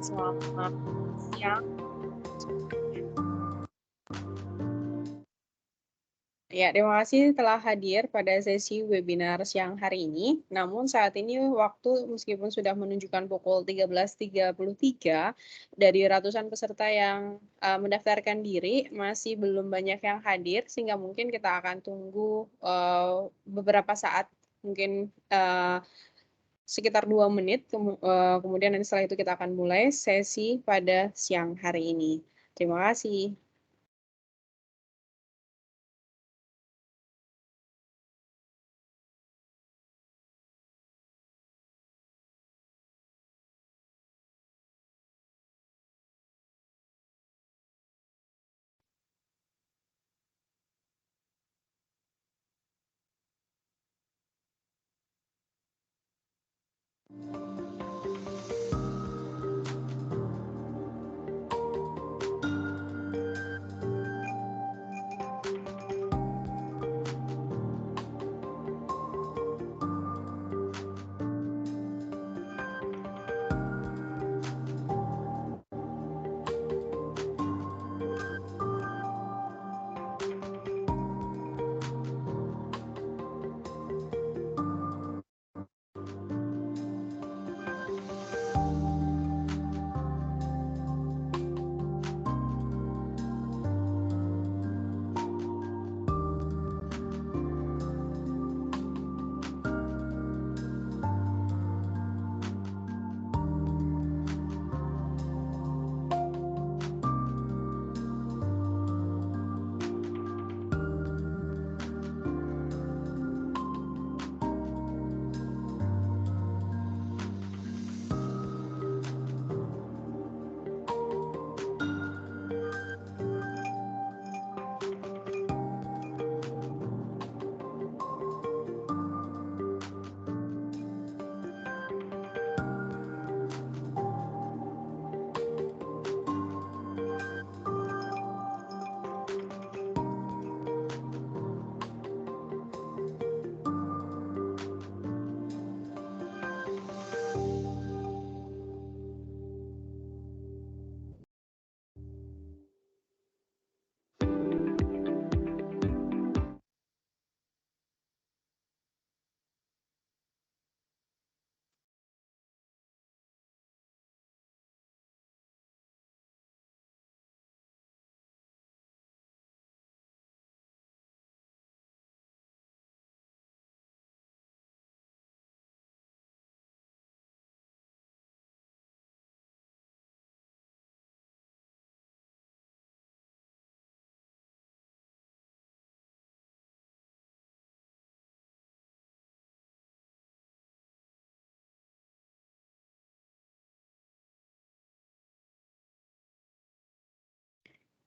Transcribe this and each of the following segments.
Selamat siang. Ya, terima kasih telah hadir pada sesi webinar siang hari ini. Namun saat ini waktu meskipun sudah menunjukkan pukul 13.33, dari ratusan peserta yang mendaftarkan diri masih belum banyak yang hadir, sehingga mungkin kita akan tunggu beberapa saat, mungkin sekitar 2 menit, kemudian nanti setelah itu kita akan mulai sesi pada siang hari ini. Terima kasih.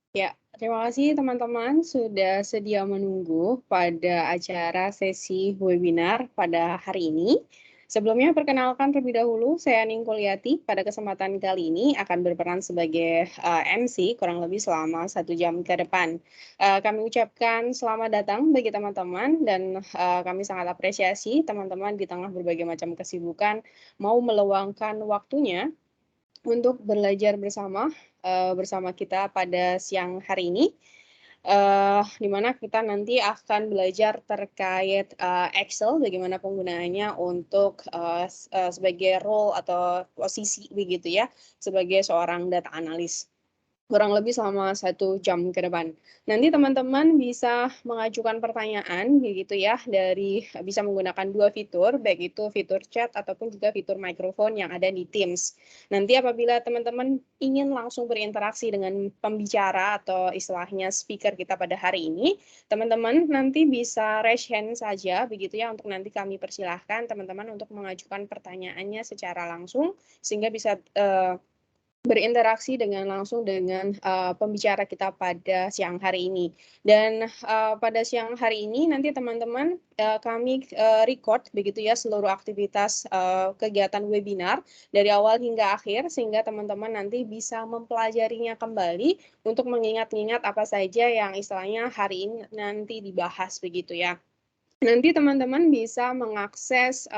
Ya, terima kasih teman-teman sudah sedia menunggu pada acara sesi webinar pada hari ini. Sebelumnya perkenalkan terlebih dahulu, saya Ningkuliati. Pada kesempatan kali ini akan berperan sebagai MC kurang lebih selama 1 jam ke depan. Kami ucapkan selamat datang bagi teman-teman dan kami sangat apresiasi teman-teman di tengah berbagai macam kesibukan mau meluangkan waktunya untuk belajar bersama kita pada siang hari ini, di mana kita nanti akan belajar terkait Excel, bagaimana penggunaannya untuk sebagai role atau posisi begitu ya, sebagai seorang data analis. Kurang lebih selama 1 jam ke depan. Nanti teman-teman bisa mengajukan pertanyaan begitu ya, bisa menggunakan 2 fitur, baik itu fitur chat ataupun juga fitur mikrofon yang ada di Teams. Nanti apabila teman-teman ingin langsung berinteraksi dengan pembicara atau istilahnya speaker kita pada hari ini, teman-teman nanti bisa raise hand saja begitu ya, untuk nanti kami persilahkan teman-teman untuk mengajukan pertanyaannya secara langsung sehingga bisa berinteraksi langsung dengan pembicara kita pada siang hari ini. Dan pada siang hari ini nanti teman-teman kami record begitu ya seluruh aktivitas kegiatan webinar dari awal hingga akhir sehingga teman-teman nanti bisa mempelajarinya kembali untuk mengingat-ingat apa saja yang istilahnya hari ini nanti dibahas begitu ya. Nanti teman-teman bisa mengakses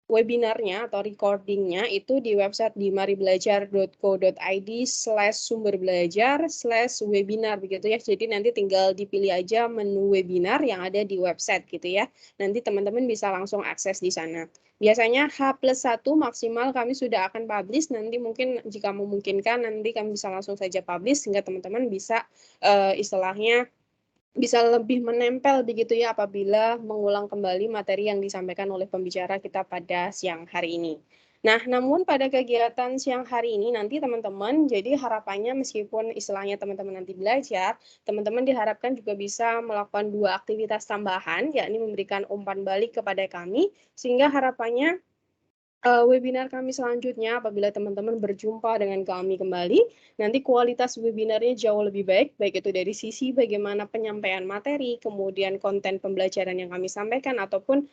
webinarnya atau recordingnya itu di website di maribelajar.co.id/sumberbelajar/webinar begitu ya. Jadi nanti tinggal dipilih aja menu webinar yang ada di website gitu ya. Nanti teman-teman bisa langsung akses di sana. Biasanya H+1 maksimal kami sudah akan publish, nanti mungkin jika memungkinkan nanti kami bisa langsung saja publish sehingga teman-teman bisa istilahnya bisa lebih menempel begitu ya apabila mengulang kembali materi yang disampaikan oleh pembicara kita pada siang hari ini. Nah, namun pada kegiatan siang hari ini nanti teman-teman, jadi harapannya meskipun istilahnya teman-teman nanti belajar, teman-teman diharapkan juga bisa melakukan 2 aktivitas tambahan, yakni memberikan umpan balik kepada kami, sehingga harapannya webinar kami selanjutnya apabila teman-teman berjumpa dengan kami kembali, nanti kualitas webinarnya jauh lebih baik, baik itu dari sisi bagaimana penyampaian materi, kemudian konten pembelajaran yang kami sampaikan, ataupun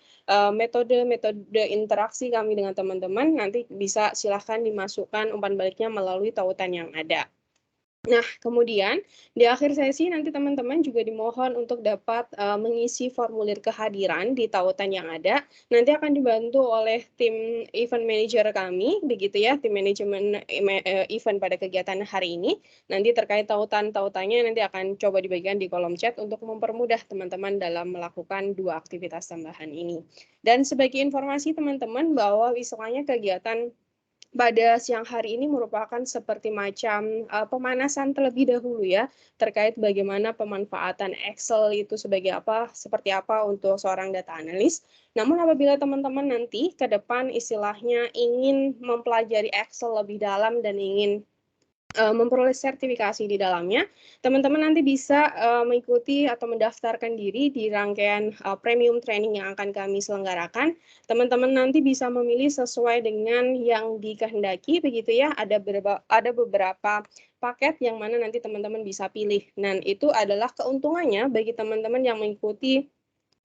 metode-metode interaksi kami dengan teman-teman, nanti bisa silahkan dimasukkan umpan baliknya melalui tautan yang ada. Nah, kemudian di akhir sesi nanti teman-teman juga dimohon untuk dapat mengisi formulir kehadiran di tautan yang ada. Nanti akan dibantu oleh tim event manager kami, begitu ya, tim manajemen event pada kegiatan hari ini. Nanti terkait tautan-tautannya nanti akan coba dibagikan di kolom chat untuk mempermudah teman-teman dalam melakukan 2 aktivitas tambahan ini. Dan sebagai informasi teman-teman bahwa istilahnya kegiatan pada siang hari ini merupakan seperti macam pemanasan terlebih dahulu ya terkait bagaimana pemanfaatan Excel itu sebagai apa, seperti apa untuk seorang data analis. Namun apabila teman-teman nanti ke depan istilahnya ingin mempelajari Excel lebih dalam dan ingin memperoleh sertifikasi di dalamnya, teman-teman nanti bisa mengikuti atau mendaftarkan diri di rangkaian premium training yang akan kami selenggarakan. Teman-teman nanti bisa memilih sesuai dengan yang dikehendaki, begitu ya. Ada beberapa paket yang mana nanti teman-teman bisa pilih. Dan itu adalah keuntungannya bagi teman-teman yang mengikuti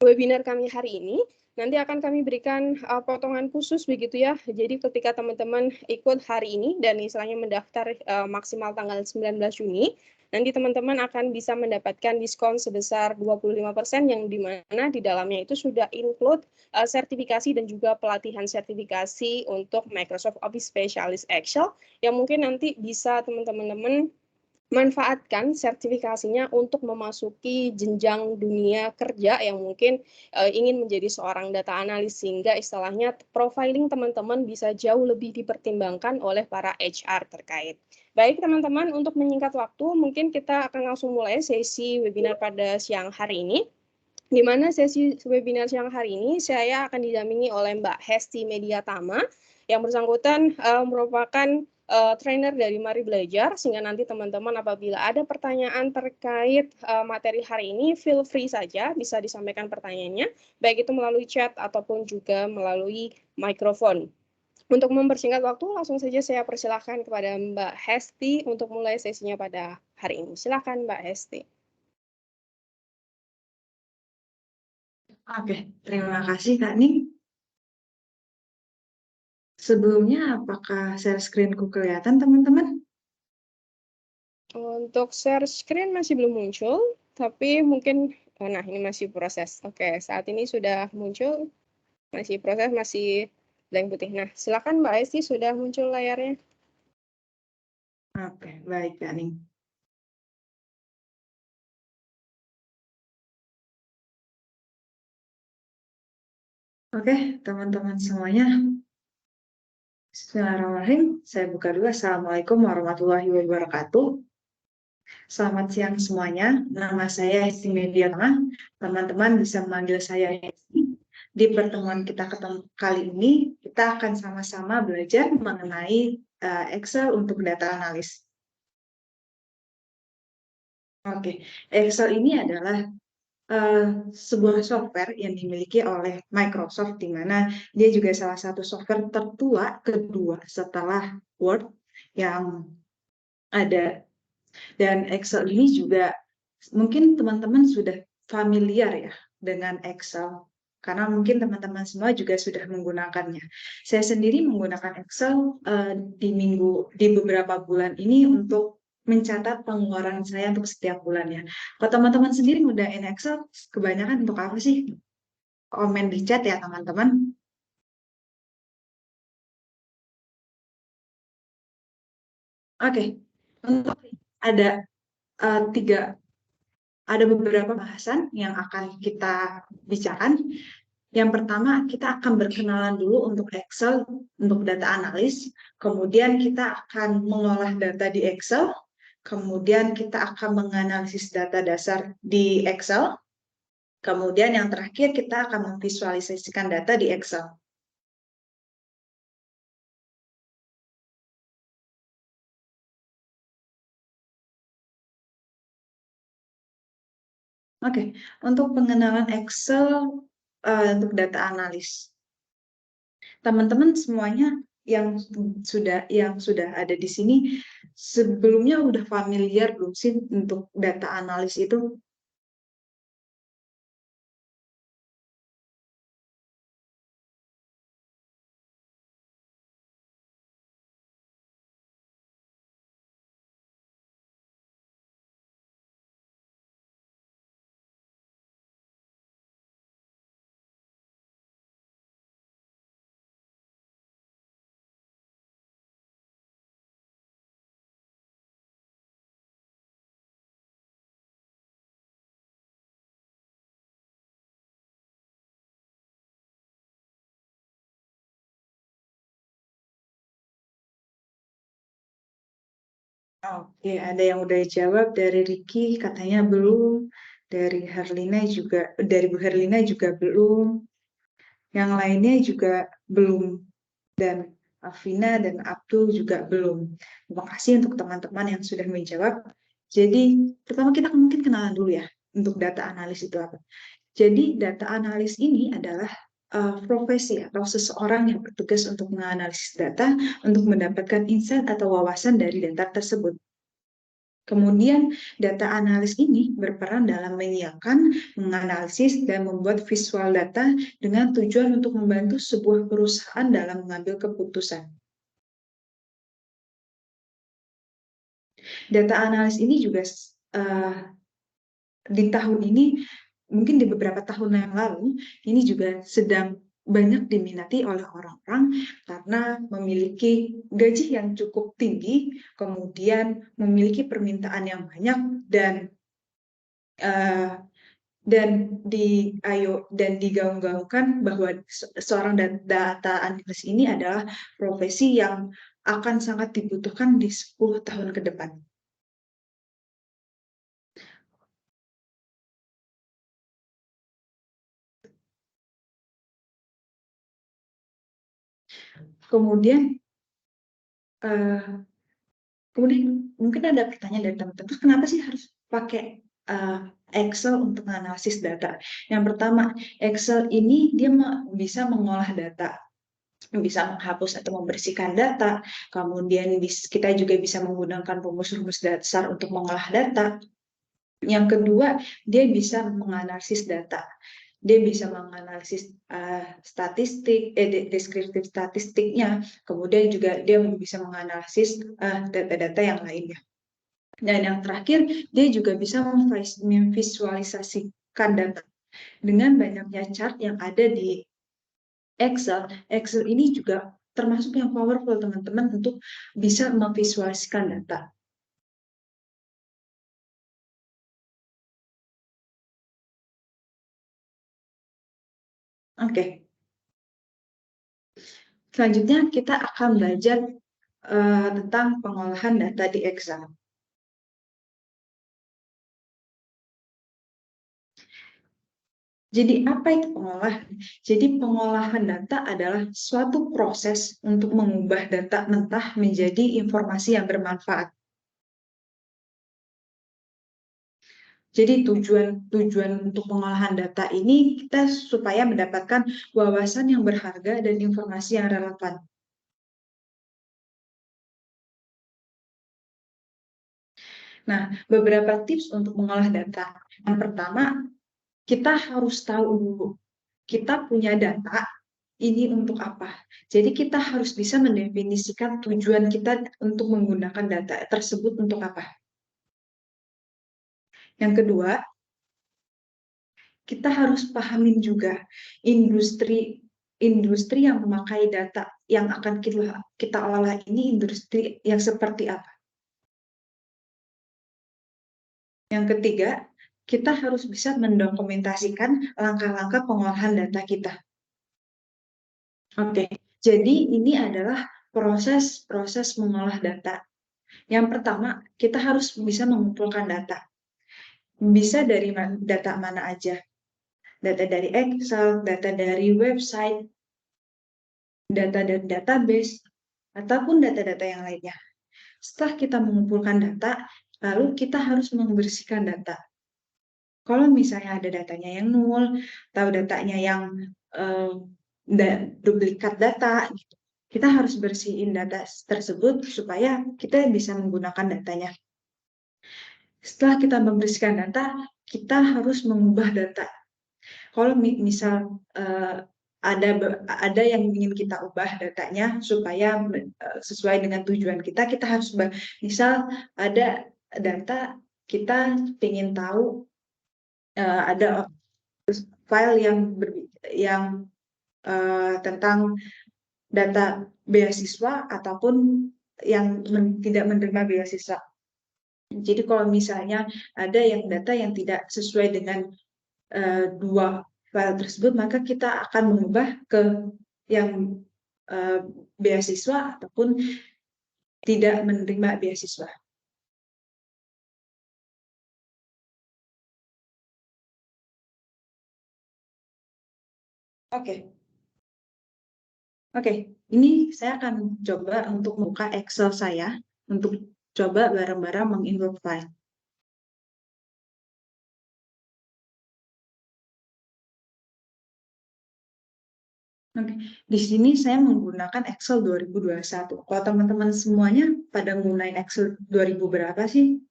webinar kami hari ini. Nanti akan kami berikan potongan khusus begitu ya. Jadi ketika teman-teman ikut hari ini dan istilahnya mendaftar maksimal tanggal 19 Juni, nanti teman-teman akan bisa mendapatkan diskon sebesar 25% yang dimana di dalamnya itu sudah include sertifikasi dan juga pelatihan sertifikasi untuk Microsoft Office Specialist Excel yang mungkin nanti bisa teman-teman manfaatkan sertifikasinya untuk memasuki jenjang dunia kerja yang mungkin ingin menjadi seorang data analis sehingga istilahnya profiling teman-teman bisa jauh lebih dipertimbangkan oleh para HR terkait. Baik teman-teman, untuk menyingkat waktu, mungkin kita akan langsung mulai sesi webinar pada siang hari ini. Di mana sesi webinar siang hari ini saya akan didampingi oleh Mbak Hesti Mediatama yang bersangkutan merupakan trainer dari Mari Belajar, sehingga nanti teman-teman apabila ada pertanyaan terkait materi hari ini, feel free saja bisa disampaikan pertanyaannya, baik itu melalui chat ataupun juga melalui mikrofon. Untuk mempersingkat waktu, langsung saja saya persilahkan kepada Mbak Hesti untuk mulai sesinya pada hari ini. Silakan Mbak Hesti. Oke, terima kasih Kak Ning. Sebelumnya, apakah share screen-ku kelihatan, teman-teman? Untuk share screen masih belum muncul, tapi mungkin, nah ini masih proses. Oke, saat ini sudah muncul, masih proses, masih blank putih. Nah, silakan Mbak Esti, sudah muncul layarnya. Oke, baik Kak Ning. Oke, teman-teman semuanya. Bismillahirrahmanirrahim. Saya buka dulu. Assalamualaikum warahmatullahi wabarakatuh. Selamat siang semuanya. Nama saya Hesti Mediatama. Teman-teman bisa memanggil saya Hesti. Di pertemuan kita kali ini, kita akan sama-sama belajar mengenai Excel untuk data analis. Oke, Excel ini adalah sebuah software yang dimiliki oleh Microsoft, di mana dia juga salah satu software tertua kedua setelah Word yang ada. Dan Excel ini juga mungkin teman-teman sudah familiar ya dengan Excel, karena mungkin teman-teman semua juga sudah menggunakannya. Saya sendiri menggunakan Excel di beberapa bulan ini untuk mencatat pengeluaran saya untuk setiap bulannya. Kalau teman-teman sendiri menggunakan Excel, kebanyakan untuk apa sih? Komen di chat ya teman-teman. Oke, untuk ada ada beberapa bahasan yang akan kita bicarakan. Yang pertama, kita akan berkenalan dulu untuk Excel, untuk data analis. Kemudian kita akan mengolah data di Excel. Kemudian kita akan menganalisis data dasar di Excel. Kemudian yang terakhir, kita akan memvisualisasikan data di Excel. Oke, untuk pengenalan Excel untuk data analis. Teman-teman semuanya yang sudah ada di sini sebelumnya udah familiar belum sih untuk data analis itu? Oke, ada yang udah jawab dari Ricky katanya belum, dari Herlina juga, dari Bu Herlina juga belum, yang lainnya juga belum, dan Afina dan Abdul juga belum. Terima kasih untuk teman-teman yang sudah menjawab. Jadi, pertama kita mungkin kenalan dulu ya, untuk data analis itu apa. Jadi, data analis ini adalah profesi atau seseorang yang bertugas untuk menganalisis data untuk mendapatkan insight atau wawasan dari data tersebut. Kemudian, data analis ini berperan dalam menyiapkan, menganalisis, dan membuat visual data dengan tujuan untuk membantu sebuah perusahaan dalam mengambil keputusan. Data analis ini juga di tahun ini, mungkin di beberapa tahun yang lalu, ini juga sedang banyak diminati oleh orang-orang karena memiliki gaji yang cukup tinggi, kemudian memiliki permintaan yang banyak, dan uh, dan digaung-gaungkan bahwa seorang data analis ini adalah profesi yang akan sangat dibutuhkan di 10 tahun ke depan. Kemudian uh, Kemudian mungkin ada pertanyaan dari teman-teman, terus kenapa sih harus pakai Excel untuk menganalisis data? Yang pertama, Excel ini dia bisa mengolah data, bisa menghapus atau membersihkan data, kemudian kita juga bisa menggunakan rumus-rumus dasar untuk mengolah data. Yang kedua, dia bisa menganalisis data. Dia bisa menganalisis statistik, deskriptif statistiknya, kemudian juga dia bisa menganalisis data-data yang lainnya. Dan yang terakhir, dia juga bisa memvisualisasikan data. Dengan banyaknya chart yang ada di Excel, Excel ini juga termasuk yang powerful teman-teman untuk bisa memvisualisasikan data. Oke. Selanjutnya kita akan belajar tentang pengolahan data di Excel. Jadi apa itu pengolahan? Jadi pengolahan data adalah suatu proses untuk mengubah data mentah menjadi informasi yang bermanfaat. Jadi tujuan untuk pengolahan data ini kita supaya mendapatkan wawasan yang berharga dan informasi yang relevan. Nah, beberapa tips untuk mengolah data. Yang pertama, kita harus tahu dulu kita punya data ini untuk apa. Jadi kita harus bisa mendefinisikan tujuan kita untuk menggunakan data tersebut untuk apa. Yang kedua, kita harus pahamin juga industri yang memakai data yang akan kita olah ini industri yang seperti apa. Yang ketiga, kita harus bisa mendokumentasikan langkah-langkah pengolahan data kita. Oke, jadi ini adalah proses mengolah data. Yang pertama, kita harus bisa mengumpulkan data. Bisa dari data mana aja. Data dari Excel, data dari website, data dari database, ataupun data-data yang lainnya. Setelah kita mengumpulkan data, lalu kita harus membersihkan data. Kalau misalnya ada datanya yang nol, atau datanya yang eh, duplikat data, gitu, kita harus bersihin data tersebut supaya kita bisa menggunakan datanya. Setelah kita membersihkan data, kita harus mengubah data. Kalau misal ada yang ingin kita ubah datanya supaya sesuai dengan tujuan kita, kita harus misal ada data kita ingin tahu ada file yang tentang data beasiswa ataupun yang tidak menerima beasiswa. Jadi kalau misalnya ada data yang tidak sesuai dengan dua file tersebut, maka kita akan mengubah ke yang beasiswa ataupun tidak menerima beasiswa. Oke, ini saya akan coba untuk buka Excel saya untuk coba bareng-bareng mengimport file. Oke, di sini saya menggunakan Excel 2021. Kalau teman-teman semuanya pada menggunakan Excel 2000 berapa sih?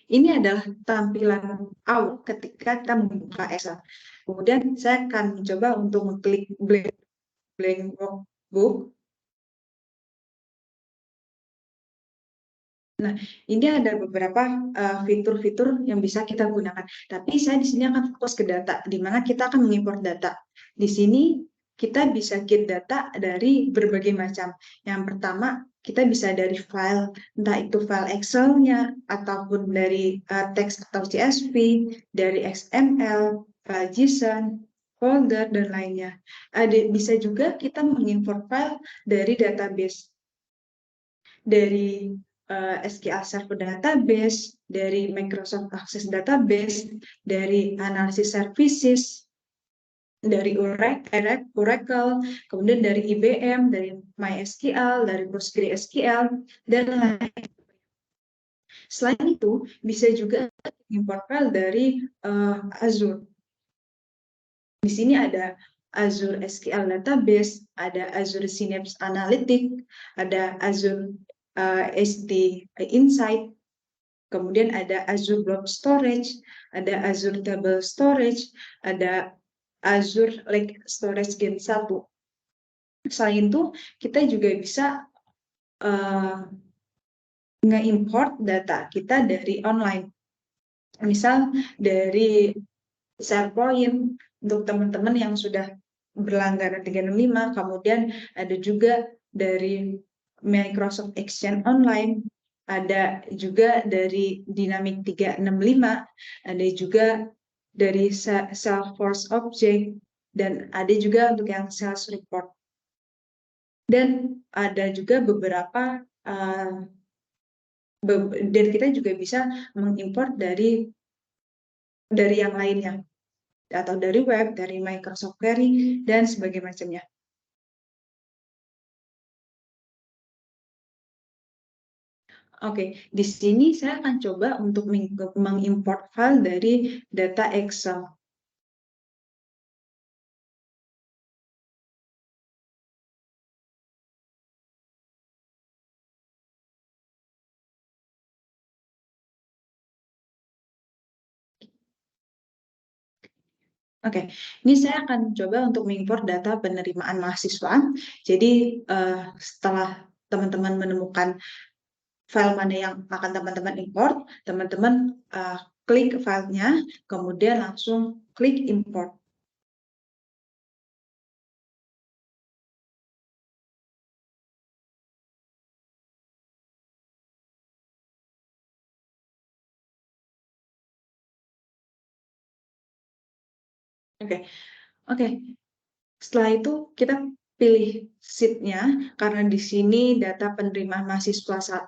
Ini adalah tampilan awal ketika kita membuka Excel. Kemudian saya akan mencoba untuk mengklik blank workbook. Nah, ini ada beberapa fitur-fitur yang bisa kita gunakan. Tapi saya di sini akan fokus ke data, di mana kita akan mengimport data. Di sini kita bisa get data dari berbagai macam. Yang pertama, kita bisa dari file, entah itu file Excel-nya, ataupun dari teks atau CSV, dari XML, file JSON, folder, dan lainnya. Bisa juga kita mengimport file dari database, dari SQL Server Database, dari Microsoft Access Database, dari Analysis Services, dari Oracle, kemudian dari IBM, dari MySQL, dari PostgreSQL, dan lain-lain. Selain itu, bisa juga import file dari Azure. Di sini ada Azure SQL Database, ada Azure Synapse Analytics, ada Azure SD Insight, kemudian ada Azure Blob Storage, ada Azure Table Storage, ada Azure Lake Storage Gen 1. Selain itu, kita juga bisa nge-import data kita dari online. Misal dari SharePoint untuk teman-teman yang sudah berlangganan 365, kemudian ada juga dari Microsoft Exchange Online, ada juga dari Dynamics 365, ada juga dari Salesforce Object, dan ada juga untuk yang Sales Report. Dan ada juga beberapa dan kita juga bisa mengimport dari yang lainnya, atau dari web, dari Microsoft Query, dan sebagainya macamnya. Oke, di sini saya akan coba untuk mengimport file dari data Excel. Oke, ini saya akan coba untuk mengimport data penerimaan mahasiswa. Jadi setelah teman-teman menemukan file mana yang akan teman-teman import, teman-teman klik filenya, kemudian langsung klik import. Oke, oke. Setelah itu kita pilih sheet-nya, karena di sini data penerimaan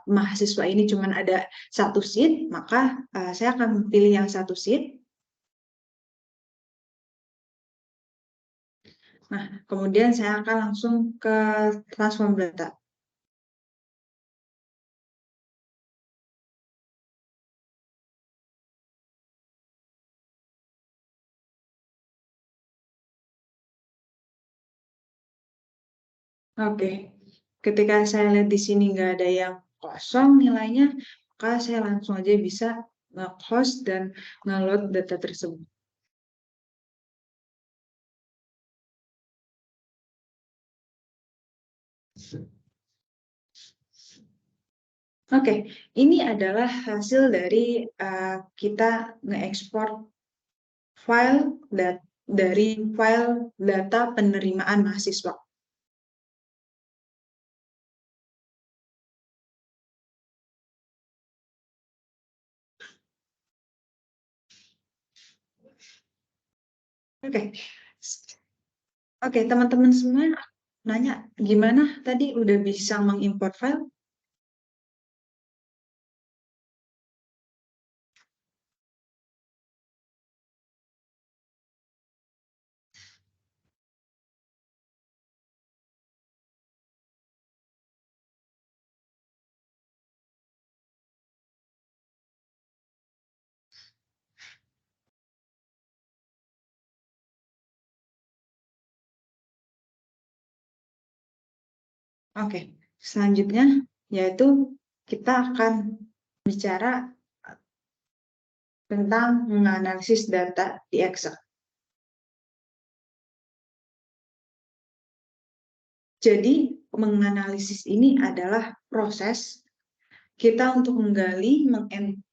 mahasiswa ini cuma ada satu sheet, maka saya akan pilih yang satu sheet. Nah, kemudian saya akan langsung ke transform data. Oke, ketika saya lihat di sini nggak ada yang kosong nilainya, maka saya langsung aja bisa nge-host dan nge-load data tersebut. Oke, ini adalah hasil dari kita nge-export file dari file data penerimaan mahasiswa. Oke, oke, teman-teman semua nanya gimana tadi udah bisa mengimport file? Oke, selanjutnya yaitu kita akan bicara tentang menganalisis data di Excel. Jadi, menganalisis ini adalah proses kita untuk menggali,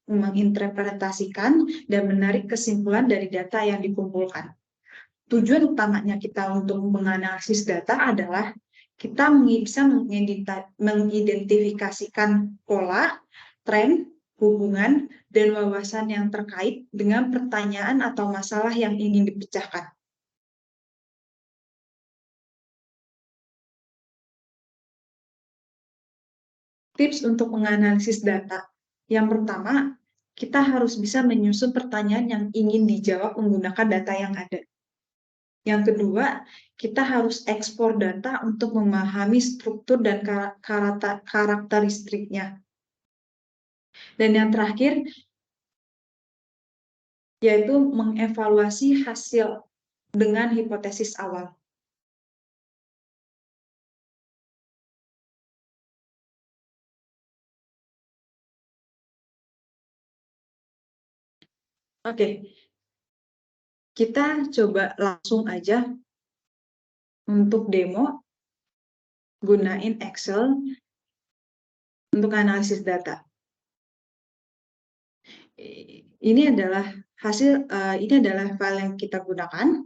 menginterpretasikan, dan menarik kesimpulan dari data yang dikumpulkan. Tujuan utamanya kita untuk menganalisis data adalah kita bisa mengidentifikasikan pola, tren, hubungan, dan wawasan yang terkait dengan pertanyaan atau masalah yang ingin dipecahkan. Tips untuk menganalisis data. Yang pertama, kita harus bisa menyusun pertanyaan yang ingin dijawab menggunakan data yang ada. Yang kedua, kita harus ekspor data untuk memahami struktur dan karakteristiknya. Dan yang terakhir, yaitu mengevaluasi hasil dengan hipotesis awal. Oke, kita coba langsung aja untuk demo, gunain Excel untuk analisis data. Ini adalah ini adalah file yang kita gunakan.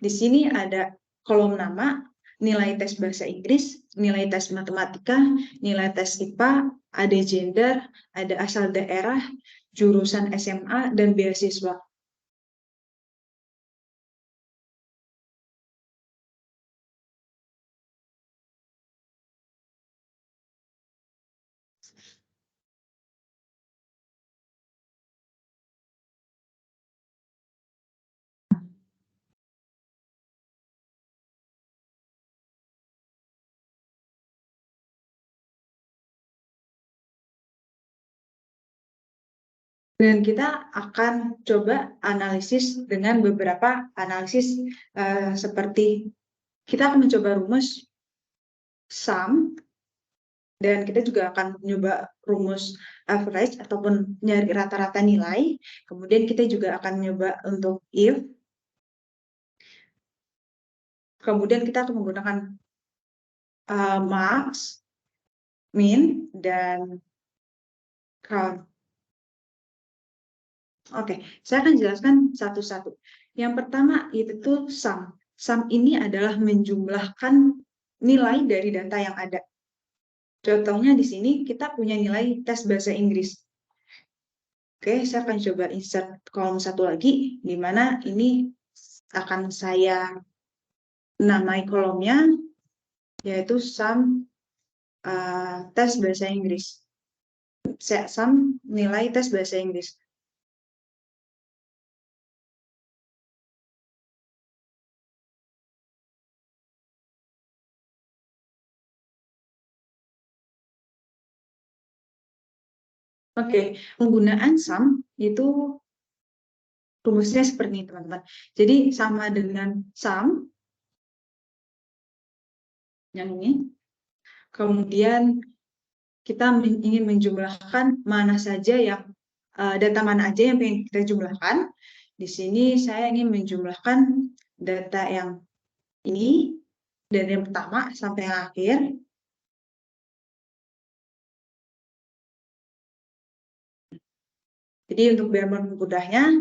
Di sini ada kolom nama, nilai tes bahasa Inggris, nilai tes matematika, nilai tes IPA, ada gender, ada asal daerah, jurusan SMA, dan beasiswa. Dan kita akan coba analisis dengan beberapa analisis seperti kita akan mencoba rumus sum, dan kita juga akan mencoba rumus average ataupun nyari rata-rata nilai. Kemudian kita juga akan mencoba untuk if. Kemudian kita akan menggunakan max, min, dan count. Oke, saya akan jelaskan satu-satu. Yang pertama itu sum. Sum ini adalah menjumlahkan nilai dari data yang ada. Contohnya di sini kita punya nilai tes bahasa Inggris. Oke, saya akan coba insert kolom satu lagi, di mana ini akan saya namai kolomnya, yaitu sum tes bahasa Inggris. Sum nilai tes bahasa Inggris. Oke, penggunaan sum itu rumusnya seperti ini, teman-teman. Jadi sama dengan sum yang ini. Kemudian kita ingin menjumlahkan mana saja yang data mana aja yang ingin kita jumlahkan. Di sini saya ingin menjumlahkan data yang ini dari yang pertama sampai yang akhir. Jadi untuk biar memudahnya,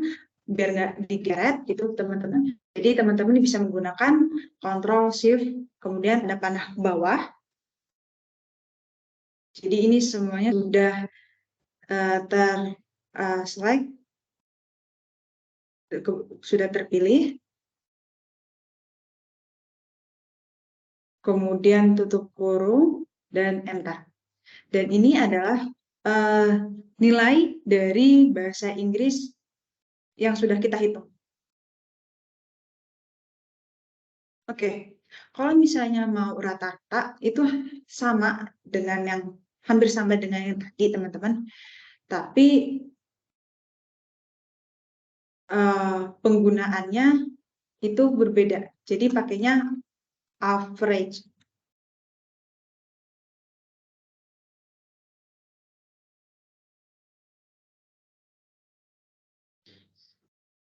biar nggak digeret gitu teman-teman. Jadi teman-teman bisa menggunakan Ctrl Shift kemudian ada panah ke bawah. Jadi ini semuanya sudah select, sudah terpilih. Kemudian tutup kurung dan enter. Dan ini adalah nilai dari bahasa Inggris yang sudah kita hitung. Oke, kalau misalnya mau rata-rata itu sama dengan yang hampir sama dengan yang tadi teman-teman, tapi penggunaannya itu berbeda. Jadi pakainya average.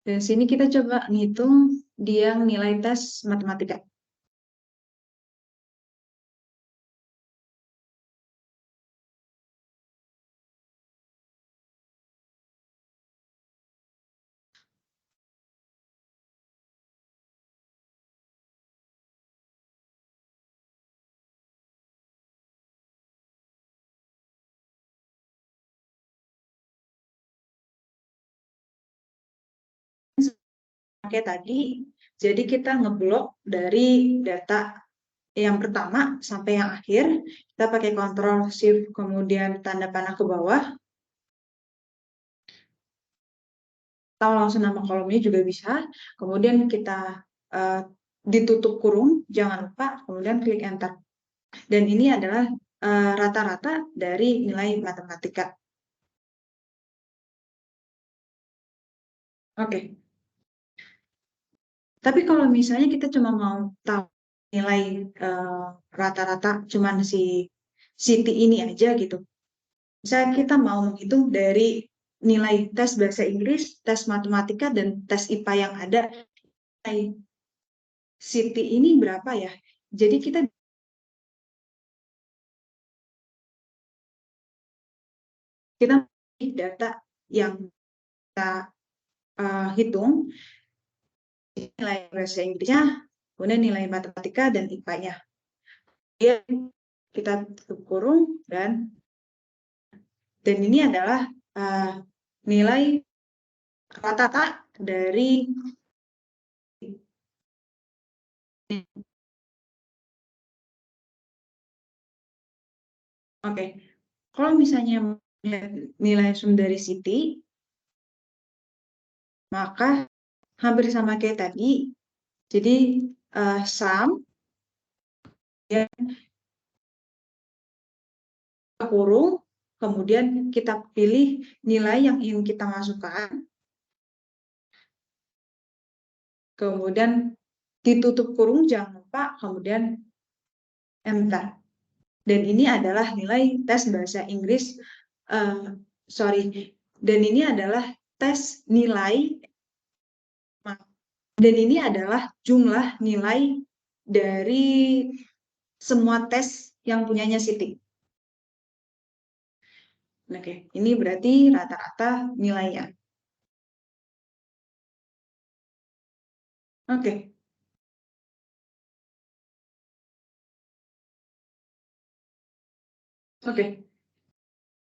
Dan sini kita coba ngitung dia nilai tes matematika. Oke tadi, jadi kita ngeblok dari data yang pertama sampai yang akhir, kita pakai Ctrl Shift kemudian tanda panah ke bawah, atau langsung nama kolomnya juga bisa. Kemudian kita ditutup kurung, jangan lupa, kemudian klik enter. Dan ini adalah rata-rata dari nilai matematika. Oke. Tapi kalau misalnya kita cuma mau tahu nilai rata-rata cuman si Siti ini aja gitu. Misalnya kita mau menghitung dari nilai tes bahasa Inggris, tes matematika, dan tes IPA yang ada, nilai Siti ini berapa ya? Jadi kita data yang kita hitung, nilai bahasa Inggrisnya, kemudian nilai matematika dan IPA-nya. Kemudian kita tutup kurung dan ini adalah nilai rata-rata dari Oke, kalau misalnya nilai sum dari Siti, maka hampir sama kayak tadi. Jadi sum ya kurung, kemudian kita pilih nilai yang ingin kita masukkan, kemudian ditutup kurung jangan lupa, kemudian enter. Dan ini adalah nilai tes bahasa Inggris, dan ini adalah tes nilai, dan ini adalah jumlah nilai dari semua tes yang punyanya Siti. Oke, ini berarti rata-rata nilainya. Oke. Oke.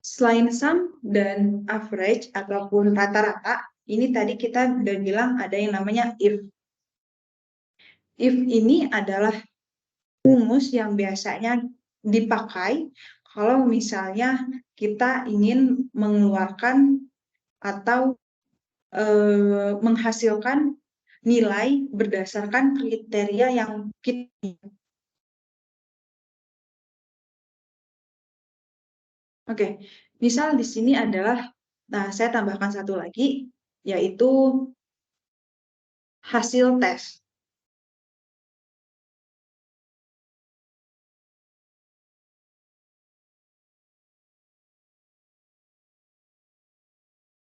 Selain sum dan average ataupun rata-rata, ini tadi kita udah bilang ada yang namanya if. If ini adalah rumus yang biasanya dipakai kalau misalnya kita ingin mengeluarkan atau menghasilkan nilai berdasarkan kriteria yang kita. Oke, misal di sini adalah, nah saya tambahkan satu lagi, yaitu hasil tes.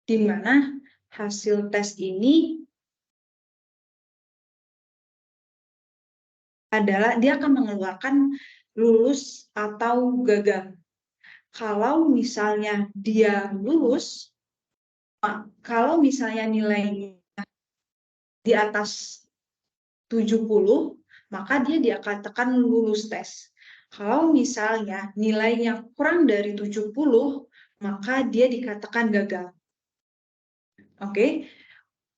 Di mana hasil tes ini adalah dia akan mengeluarkan lulus atau gagal. Kalau misalnya dia lulus, kalau misalnya nilainya di atas 70, maka dia dikatakan lulus tes. Kalau misalnya nilainya kurang dari 70, maka dia dikatakan gagal. Oke,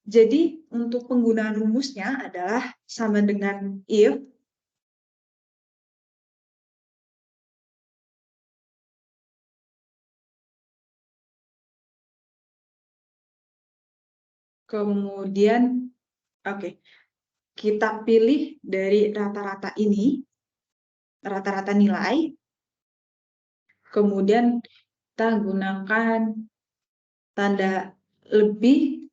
jadi untuk penggunaan rumusnya adalah sama dengan if, kemudian oke, kita pilih dari rata-rata ini, rata-rata nilai, kemudian kita gunakan tanda lebih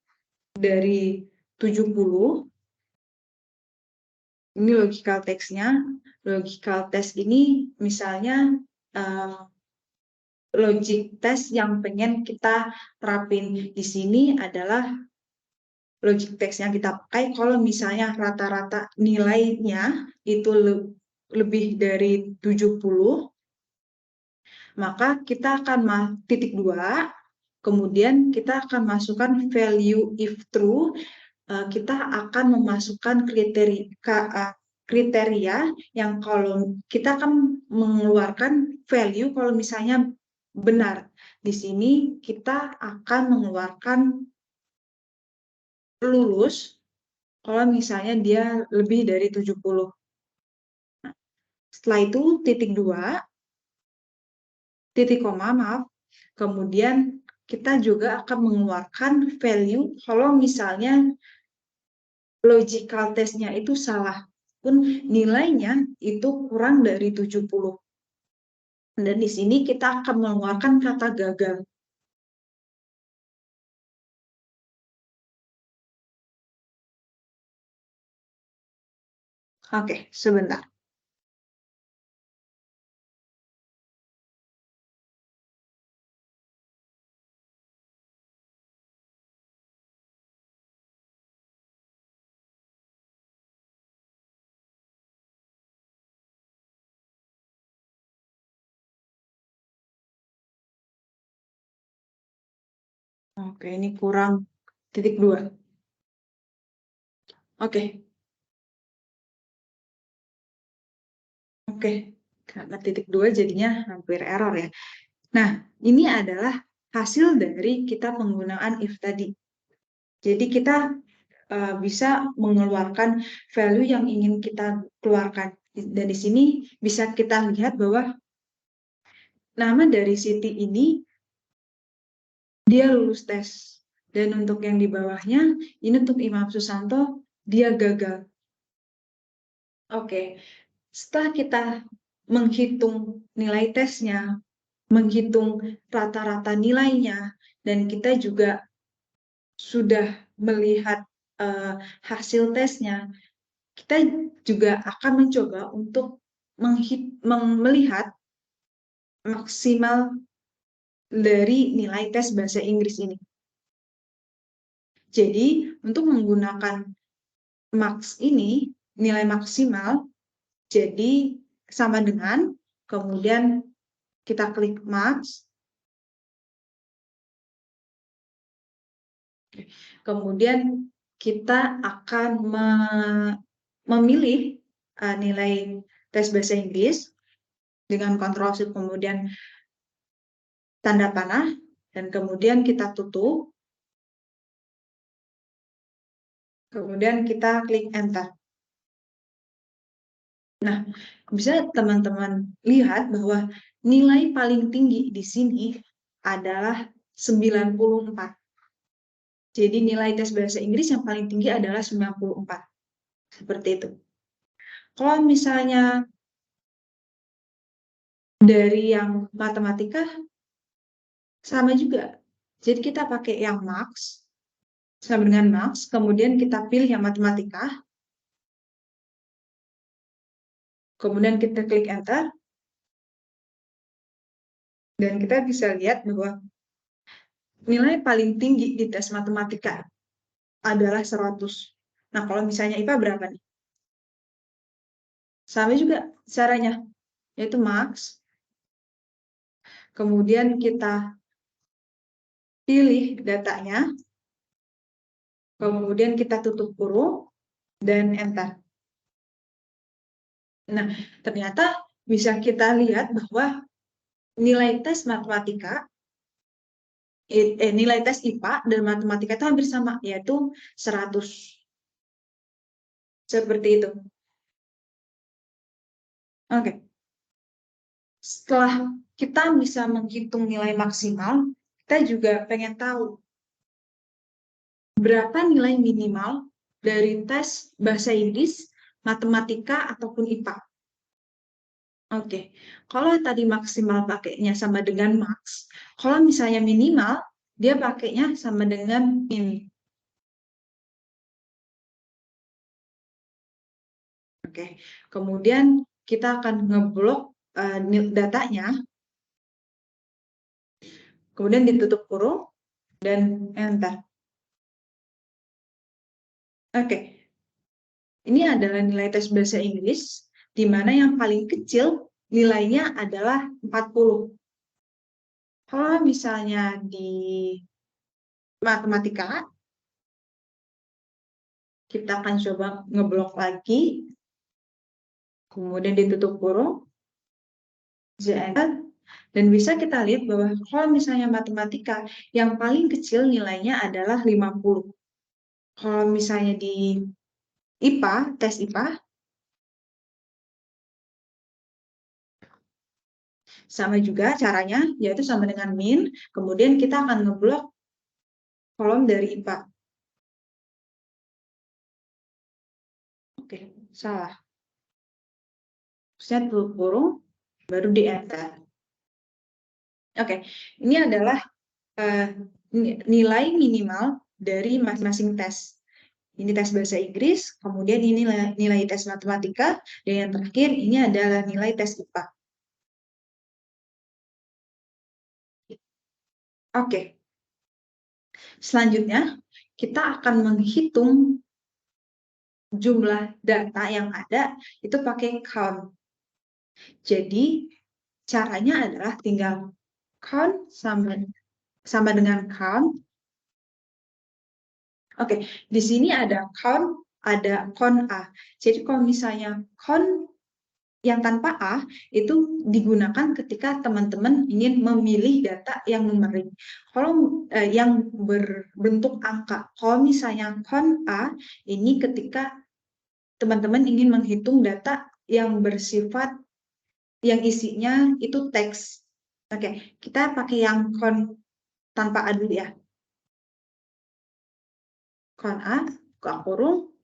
dari 70. Ini logical text-nya. Logical test ini misalnya logic test yang pengen kita terapin di sini adalah logic text yang kita pakai kalau misalnya rata-rata nilainya itu lebih dari 70, maka kita akan titik 2, kemudian kita akan masukkan value if true, kita akan memasukkan kriteria yang kalau kita akan mengeluarkan value kalau misalnya benar. Di sini kita akan mengeluarkan lulus kalau misalnya dia lebih dari 70. Setelah itu titik 2, titik koma, maaf. Kemudian kita juga akan mengeluarkan value kalau misalnya logical test-nya itu salah, pun nilainya itu kurang dari 70. Dan di sini kita akan mengeluarkan kata gagal. Oke, sebentar. Oke, ini kurang titik 2. Oke. Oke, karena titik 2 jadinya hampir error ya. Nah, ini adalah hasil dari kita penggunaan if tadi. Jadi kita bisa mengeluarkan value yang ingin kita keluarkan. Dan di sini bisa kita lihat bahwa nama dari Siti ini dia lulus tes. Dan untuk yang di bawahnya, ini untuk Imam Susanto, dia gagal. Oke, setelah kita menghitung nilai tesnya, menghitung rata-rata nilainya, dan kita juga sudah melihat hasil tesnya, kita juga akan mencoba untuk melihat maksimal dari nilai tes bahasa Inggris ini. Jadi, untuk menggunakan max ini, nilai maksimal, jadi sama dengan, kemudian kita klik max, Kemudian kita akan memilih nilai tes bahasa Inggris dengan Ctrl Shift kemudian tanda panah dan kemudian kita tutup. Kemudian kita klik enter. Nah, bisa teman-teman lihat bahwa nilai paling tinggi di sini adalah 94. Jadi nilai tes bahasa Inggris yang paling tinggi adalah 94. Seperti itu. Kalau misalnya dari yang matematika, sama juga. Jadi kita pakai yang max, sama dengan max, kemudian kita pilih yang matematika, kemudian kita klik enter, dan kita bisa lihat bahwa nilai paling tinggi di tes matematika adalah 100. Nah, kalau misalnya IPA berapa nih? Sama juga caranya, yaitu max, kemudian kita pilih datanya, kemudian kita tutup kurung, dan enter. Nah, ternyata bisa kita lihat bahwa nilai tes matematika, nilai tes IPA dan matematika itu hampir sama, yaitu 100. Seperti itu. Oke. Setelah kita bisa menghitung nilai maksimal, kita juga pengen tahu berapa nilai minimal dari tes bahasa Inggris, matematika, ataupun IPA. Oke, kalau tadi maksimal pakainya sama dengan max, kalau misalnya minimal, dia pakainya sama dengan min. Oke, kemudian kita akan ngeblok datanya, kemudian ditutup kurung, dan enter. Oke, ini adalah nilai tes bahasa Inggris, di mana yang paling kecil nilainya adalah 40. Kalau misalnya di matematika, kita akan coba ngeblok lagi, kemudian ditutup kurung, dan bisa kita lihat bahwa kalau misalnya matematika, yang paling kecil nilainya adalah 50. Kalau misalnya di IPA, tes IPA, sama juga caranya, yaitu sama dengan min, kemudian kita akan ngeblok kolom dari IPA. Oke, salah. Saya tutup kurung, baru di enter. Oke, ini adalah nilai minimal dari masing-masing tes. Ini tes bahasa Inggris, kemudian ini nilai tes matematika, dan yang terakhir ini adalah nilai tes IPA. Oke, selanjutnya kita akan menghitung jumlah data yang ada itu pakai count. Jadi caranya adalah tinggal count sama dengan count. Oke, di sini ada count, ada count A. Jadi kalau misalnya count yang tanpa A itu digunakan ketika teman-teman ingin memilih data yang numerik. Kalau yang berbentuk angka, kalau misalnya count A ini ketika teman-teman ingin menghitung data yang bersifat yang isinya itu teks. Oke, kita pakai yang count tanpa A dulu ya. Count A, buka kurung.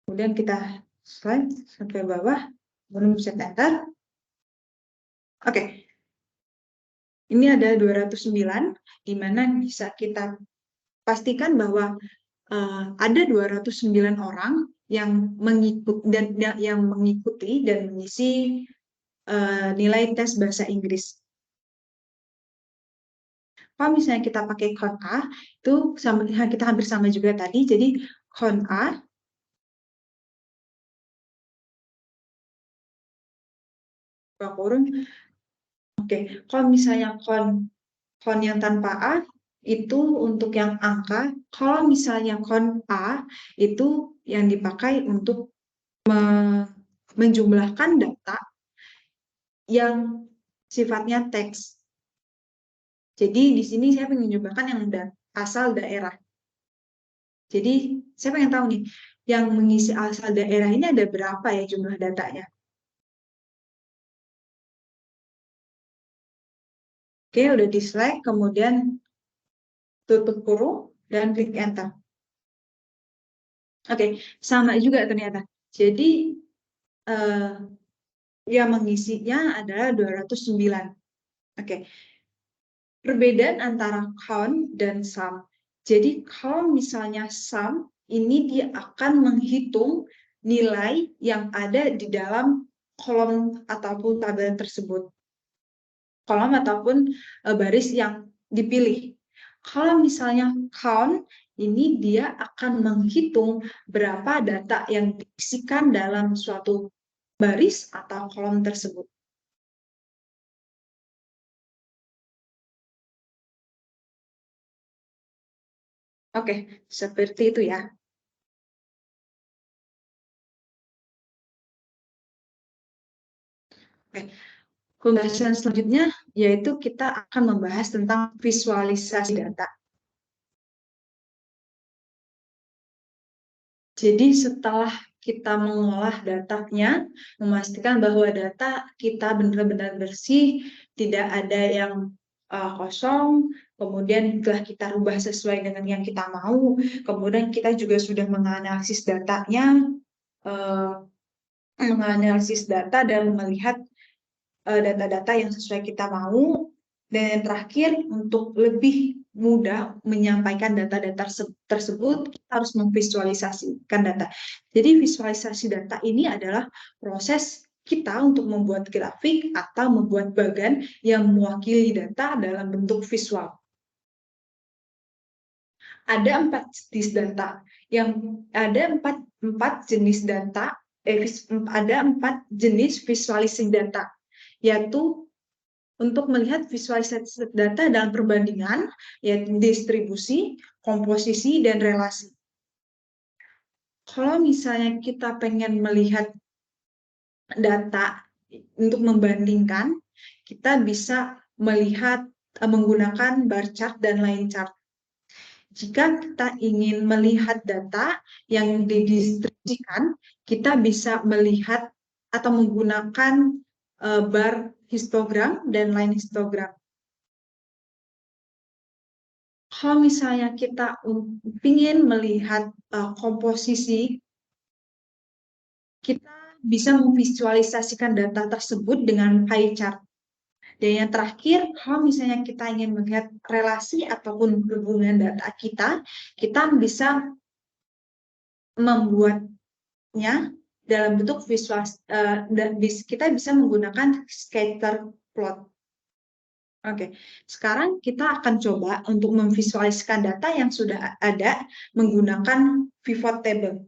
Kemudian kita slide sampai bawah, kemudian bisa enter. Oke, ini ada 209, di mana bisa kita pastikan bahwa ada 209 orang yang mengikuti dan mengisi nilai tes bahasa Inggris. Kalau misalnya kita pakai count A, itu kita hampir sama juga tadi. Jadi count A, kurung. Oke, kalau misalnya count count yang tanpa A itu untuk yang angka. Kalau misalnya count A itu yang dipakai untuk menjumlahkan data yang sifatnya teks. Jadi di sini saya ingin menjumlahkan yang asal daerah. Jadi saya pengen tahu nih, yang mengisi asal daerah ini ada berapa ya jumlah datanya? Oke, udah di slide, kemudian tutup kurung dan klik enter. Oke, sama juga ternyata. Jadi yang mengisinya adalah 209. Oke, perbedaan antara count dan sum. Jadi kalau misalnya sum, ini dia akan menghitung nilai yang ada di dalam kolom ataupun tabel tersebut. Kolom ataupun baris yang dipilih. Kalau misalnya count, ini dia akan menghitung berapa data yang diisikan dalam suatu baris atau kolom tersebut. Oke, seperti itu ya. Oke. Pembahasan selanjutnya yaitu kita akan membahas tentang visualisasi data. Jadi setelah kita mengolah datanya, memastikan bahwa data kita benar-benar bersih, tidak ada yang kosong, kemudian telah kita rubah sesuai dengan yang kita mau, kemudian kita juga sudah menganalisis datanya, menganalisis data dan melihat data-data yang sesuai kita mau, dan yang terakhir untuk lebih mudah menyampaikan data-data tersebut kita harus memvisualisasikan data. Jadi visualisasi data ini adalah proses kita untuk membuat grafik atau membuat bagan yang mewakili data dalam bentuk visual. Ada 4 jenis data, yang ada empat jenis data, ada 4 jenis visualisasi data, yaitu untuk melihat visualisasi data dalam perbandingan, yaitu distribusi, komposisi, dan relasi. Kalau misalnya kita pengen melihat data untuk membandingkan, kita bisa melihat menggunakan bar chart dan line chart. Jika kita ingin melihat data yang didistribusikan, kita bisa melihat atau menggunakan bar histogram dan line histogram. Kalau misalnya kita ingin melihat komposisi, kita bisa memvisualisasikan data tersebut dengan pie chart. Dan yang terakhir, kalau misalnya kita ingin melihat relasi ataupun hubungan data kita bisa membuatnya dalam bentuk visual. Kita bisa menggunakan scatter plot. Oke, sekarang kita akan coba untuk memvisualisasikan data yang sudah ada menggunakan pivot table.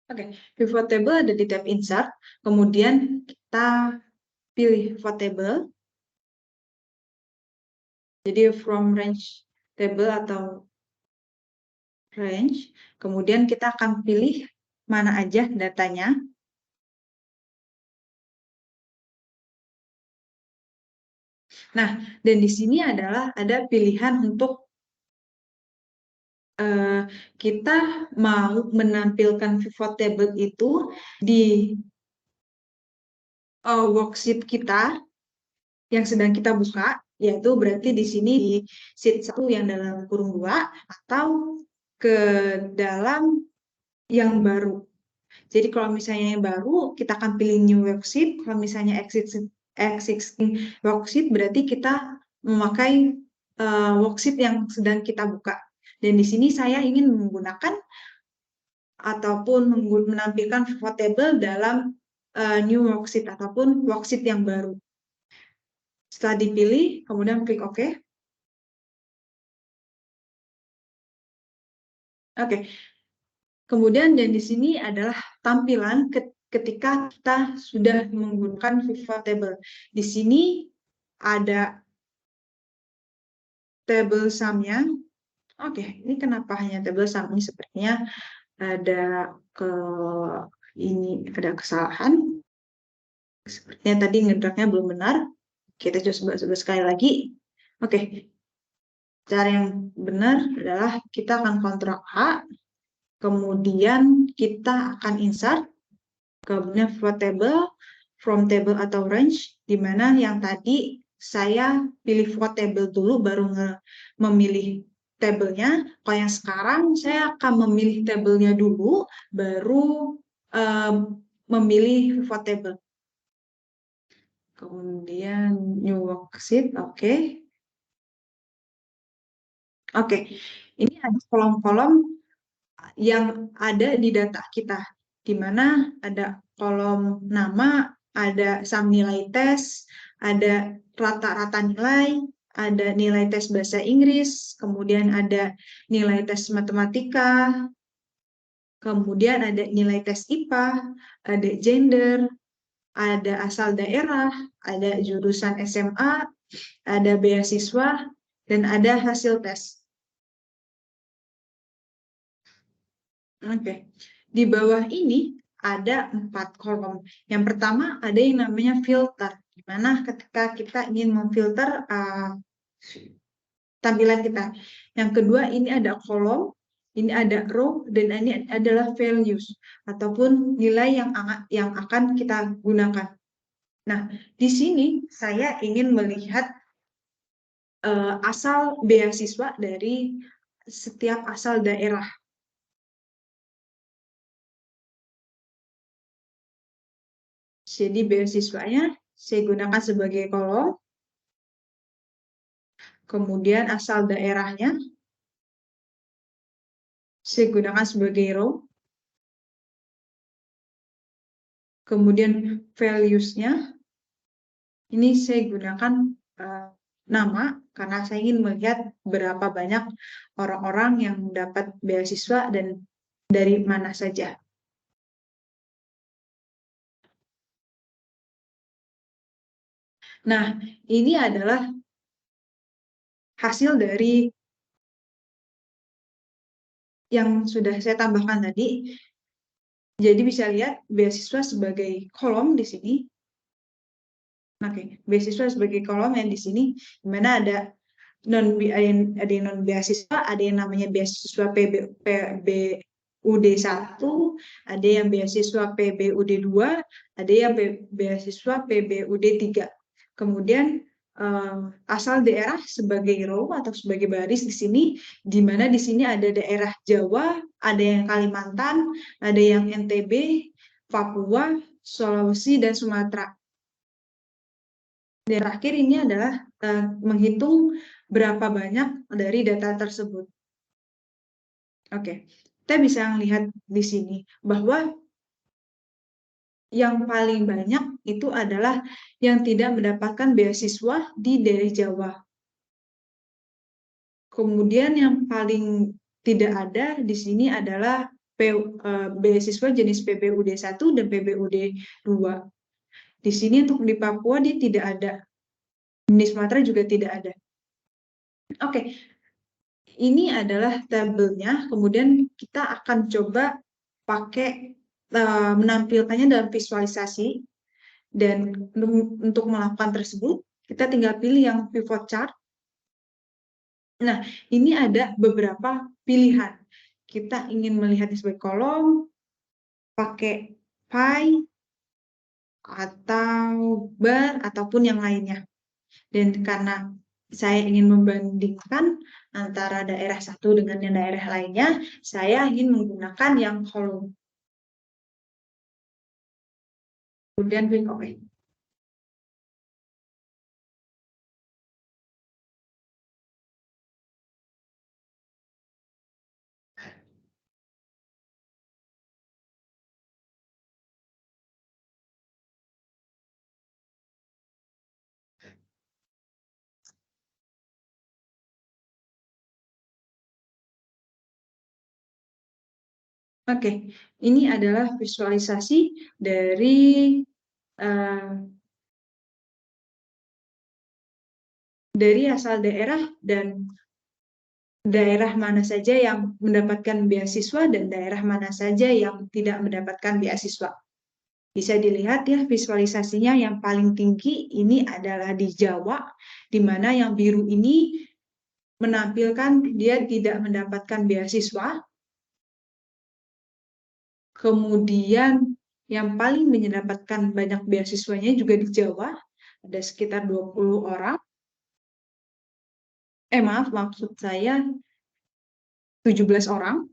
Oke, pivot table ada di tab insert, kemudian kita pilih pivot table. Jadi from range table atau range, kemudian kita akan pilih mana aja datanya. Nah, dan di sini adalah ada pilihan untuk kita mau menampilkan pivot table itu di worksheet kita yang sedang kita buka, yaitu berarti di sini di sheet 1 yang dalam kurung 2 atau ke dalam yang baru. Jadi kalau misalnya yang baru, kita akan pilih new worksheet. Kalau misalnya existing worksheet, berarti kita memakai worksheet yang sedang kita buka. Dan di sini saya ingin menggunakan ataupun menampilkan pivot table dalam new worksheet ataupun worksheet yang baru. Setelah dipilih, kemudian klik OK. Oke. Kemudian dan di sini adalah tampilan ketika kita sudah menggunakan pivot table. Di sini ada table sum-nya. Oke, ini kenapa hanya table sum? Ini sepertinya ada ada kesalahan. Sepertinya tadi ngedragnya belum benar. Kita coba sekali lagi. Oke, cara yang benar adalah kita akan Ctrl A, kemudian kita akan insert, kemudian pivot table, from table atau range, di mana yang tadi saya pilih pivot table dulu, baru memilih tabelnya. Kalau yang sekarang saya akan memilih tabelnya dulu, baru memilih pivot table. Kemudian new worksheet, oke. Oke, ini ada kolom-kolom yang ada di data kita, di mana ada kolom nama, ada sum nilai tes, ada rata-rata nilai, ada nilai tes bahasa Inggris, kemudian ada nilai tes matematika, kemudian ada nilai tes IPA, ada gender, ada asal daerah, ada jurusan SMA, ada beasiswa, dan ada hasil tes. Oke, di bawah ini ada 4 kolom. Yang pertama ada yang namanya filter, di mana ketika kita ingin memfilter tampilan kita. Yang kedua ini ada kolom, ini ada row, dan ini adalah values ataupun nilai yang akan kita gunakan. Nah, di sini saya ingin melihat asal beasiswa dari setiap asal daerah. Jadi beasiswanya saya gunakan sebagai kolom, kemudian asal daerahnya saya gunakan sebagai row, kemudian values-nya ini saya gunakan nama, karena saya ingin melihat berapa banyak orang-orang yang dapat beasiswa dan dari mana saja. Nah, ini adalah hasil dari yang sudah saya tambahkan tadi. Jadi bisa lihat beasiswa sebagai kolom di sini. Oke, beasiswa sebagai kolom yang di sini, di mana ada non beasiswa, ada yang namanya beasiswa PBUD 1, ada yang beasiswa PBUD 2, ada yang beasiswa PBUD 3. Kemudian asal daerah sebagai row atau sebagai baris di sini, di mana di sini ada daerah Jawa, ada yang Kalimantan, ada yang NTB, Papua, Sulawesi, dan Sumatera. Dan terakhir ini adalah menghitung berapa banyak dari data tersebut. Oke, kita bisa melihat di sini bahwa yang paling banyak itu adalah yang tidak mendapatkan beasiswa di daerah Jawa. Kemudian yang paling tidak ada di sini adalah beasiswa jenis PBUD 1 dan PBUD 2. Di sini untuk di Papua dia tidak ada. Di Sumatera juga tidak ada. Oke, ini adalah tabelnya, kemudian kita akan coba pakai menampilkannya dalam visualisasi, dan untuk melakukan tersebut kita tinggal pilih yang pivot chart. Nah, ini ada beberapa pilihan. Kita ingin melihatnya sebagai kolom, pakai pie, atau bar, ataupun yang lainnya. Dan karena saya ingin membandingkan antara daerah satu dengan yang daerah lainnya, saya ingin menggunakan yang kolom. Kemudian klik OK. Oke, ini adalah visualisasi dari asal daerah dan daerah mana saja yang mendapatkan beasiswa dan daerah mana saja yang tidak mendapatkan beasiswa. Bisa dilihat ya visualisasinya yang paling tinggi ini adalah di Jawa, di mana yang biru ini menampilkan dia tidak mendapatkan beasiswa. Kemudian yang paling mendapatkan banyak beasiswanya juga di Jawa, ada sekitar 20 orang. Maksud saya 17 orang.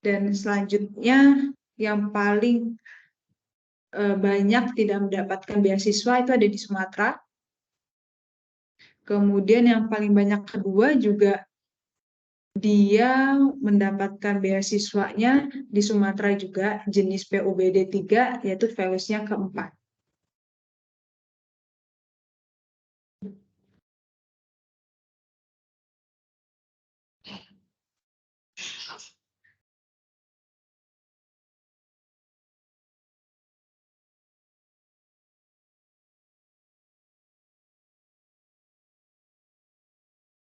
Dan selanjutnya yang paling banyak tidak mendapatkan beasiswa itu ada di Sumatera. Kemudian yang paling banyak kedua juga dia mendapatkan beasiswanya di Sumatera juga jenis PUBD 3 yaitu Velusnya keempat.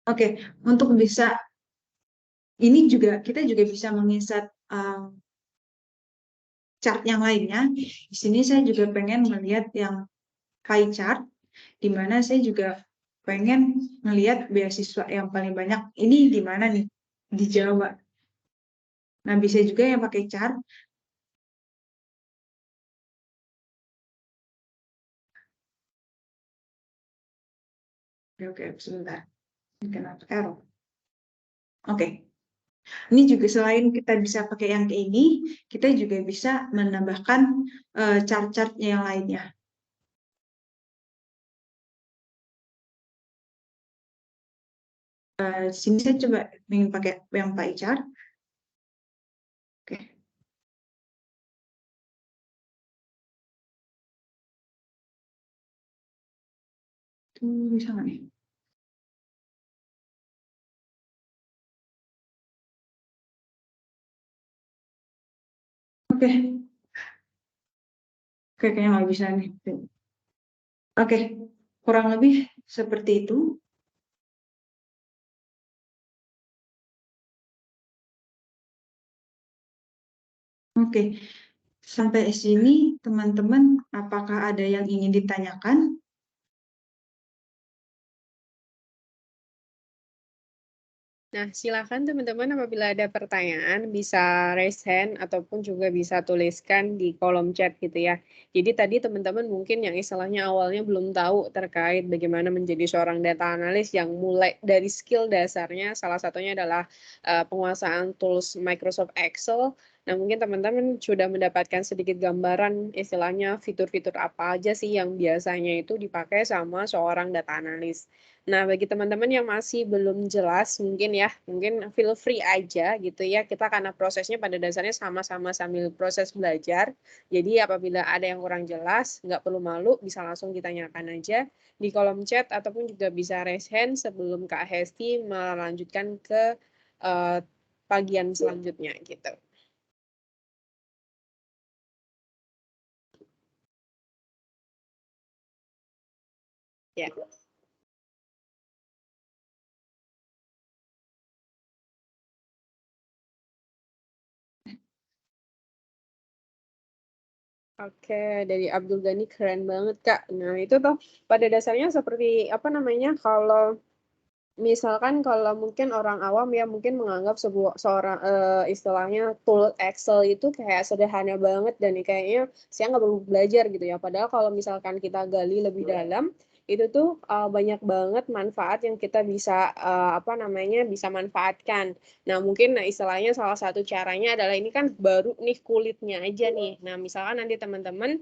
Oke, untuk bisa ini juga kita juga bisa menginsert chart yang lainnya. Di sini saya juga pengen melihat yang pie chart, di mana saya juga pengen melihat beasiswa yang paling banyak ini di mana nih? Di Jawa. Nah, bisa juga yang pakai chart. Oke, sebentar. Kenapa error? Oke. Ini juga selain kita bisa pakai yang kayak ini, kita juga bisa menambahkan chart-chartnya yang lainnya. Sini saya coba ingin pakai yang pie chart. Oke. Bisa nggak nih? Oke. Oke, kayaknya nggak bisa nih. Oke, kurang lebih seperti itu. Oke, sampai sini teman-teman, apakah ada yang ingin ditanyakan? Nah, silakan teman-teman apabila ada pertanyaan bisa raise hand ataupun juga bisa tuliskan di kolom chat gitu ya. Jadi tadi teman-teman mungkin yang istilahnya awalnya belum tahu terkait bagaimana menjadi seorang data analis yang mulai dari skill dasarnya salah satunya adalah penguasaan tools Microsoft Excel. Nah, mungkin teman-teman sudah mendapatkan sedikit gambaran istilahnya fitur-fitur apa aja sih yang biasanya itu dipakai sama seorang data analis. Nah, bagi teman-teman yang masih belum jelas, mungkin feel free aja gitu ya. Kita karena prosesnya pada dasarnya sama-sama sambil proses belajar. Jadi apabila ada yang kurang jelas, nggak perlu malu, bisa langsung ditanyakan aja di kolom chat ataupun juga bisa raise hand sebelum Kak Hesti melanjutkan ke eh, bagian selanjutnya gitu. Ya. Oke, dari Abdul Ghani keren banget Kak. Nah, itu tuh pada dasarnya seperti apa namanya kalau misalkan kalau mungkin orang awam ya mungkin menganggap sebuah seorang istilahnya tool Excel itu kayak sederhana banget dan kayaknya saya nggak perlu belajar gitu ya. Padahal kalau misalkan kita gali lebih dalam itu tuh banyak banget manfaat yang kita bisa apa namanya bisa manfaatkan. Nah mungkin istilahnya salah satu caranya adalah ini kan baru nih kulitnya aja nih. Nah misalkan nanti teman-teman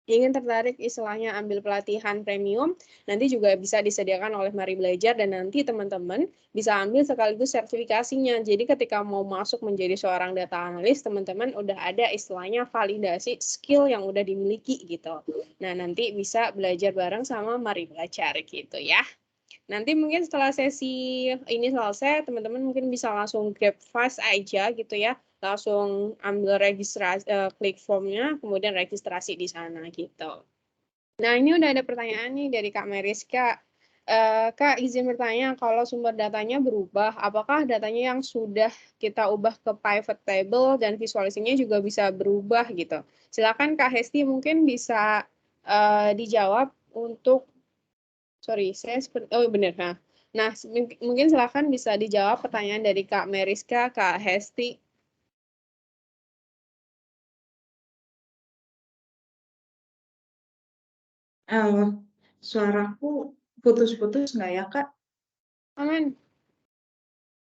ingin tertarik istilahnya ambil pelatihan premium, nanti juga bisa disediakan oleh Mari Belajar dan nanti teman-teman bisa ambil sekaligus sertifikasinya. Jadi ketika mau masuk menjadi seorang data analis, teman-teman udah ada istilahnya validasi skill yang udah dimiliki gitu. Nah, nanti bisa belajar bareng sama Mari Belajar gitu ya. Nanti mungkin setelah sesi ini selesai, teman-teman mungkin bisa langsung grab fast aja gitu ya langsung ambil registrasi, klik formnya, kemudian registrasi di sana gitu. Nah, ini udah ada pertanyaan nih dari Kak Meriska. Kak, izin bertanya, kalau sumber datanya berubah, apakah datanya yang sudah kita ubah ke pivot table dan visualisasinya juga bisa berubah gitu? Silakan Kak Hesti mungkin bisa dijawab untuk, sorry, saya seperti, oh benar, nah mungkin silakan bisa dijawab pertanyaan dari Kak Meriska, Kak Hesti. Suaraku putus-putus nggak ya, Kak? Aman,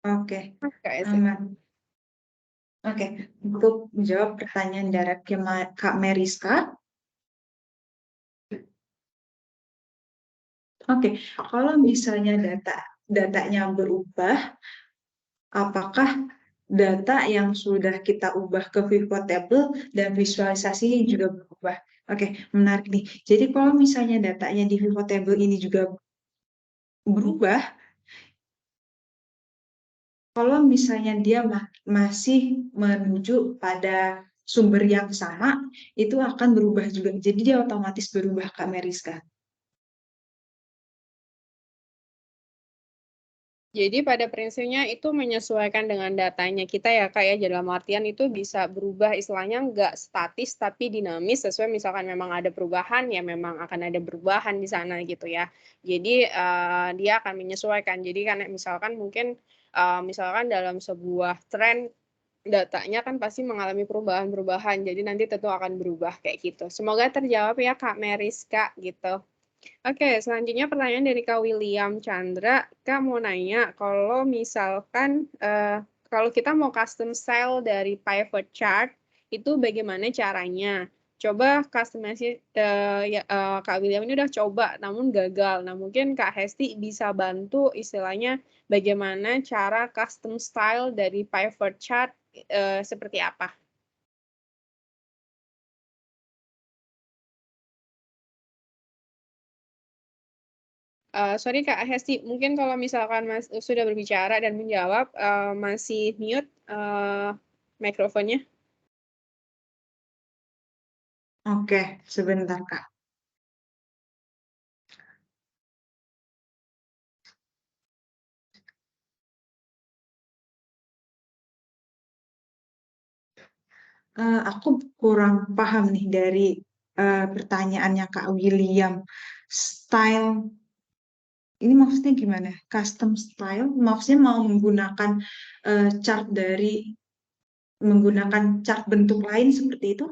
Oke, Kak Hesti. aman. Oke, untuk menjawab pertanyaan dari Kak Meriska. Oke, kalau misalnya datanya berubah, apakah data yang sudah kita ubah ke pivot table dan visualisasi juga berubah? Oke, menarik nih. Jadi kalau misalnya datanya di pivot table ini juga berubah, kalau misalnya dia masih menuju pada sumber yang sama, itu akan berubah juga. Jadi dia otomatis berubah, Kak Meriska. Jadi pada prinsipnya itu menyesuaikan dengan datanya kita ya Kak ya, dalam artian itu bisa berubah istilahnya nggak statis tapi dinamis sesuai misalkan memang ada perubahan ya memang akan ada perubahan di sana gitu ya. Jadi dia akan menyesuaikan. Jadi karena misalkan mungkin misalkan dalam sebuah tren datanya kan pasti mengalami perubahan-perubahan. Jadi nanti tentu akan berubah kayak gitu. Semoga terjawab ya Kak Meriska gitu. Oke, selanjutnya pertanyaan dari Kak William Chandra. Kak mau nanya, kalau misalkan kalau kita mau custom style dari pivot chart, itu bagaimana caranya? Coba customasi, Kak William ini udah coba, namun gagal. Nah, mungkin Kak Hesti bisa bantu istilahnya bagaimana cara custom style dari pivot chart seperti apa? Sorry Kak Hesti, mungkin kalau misalkan Mas sudah berbicara dan menjawab, masih mute mikrofonnya. Oke, sebentar, Kak. Aku kurang paham nih dari pertanyaannya Kak William. Style ini maksudnya gimana? Custom style maksudnya mau menggunakan chart menggunakan chart bentuk lain seperti itu?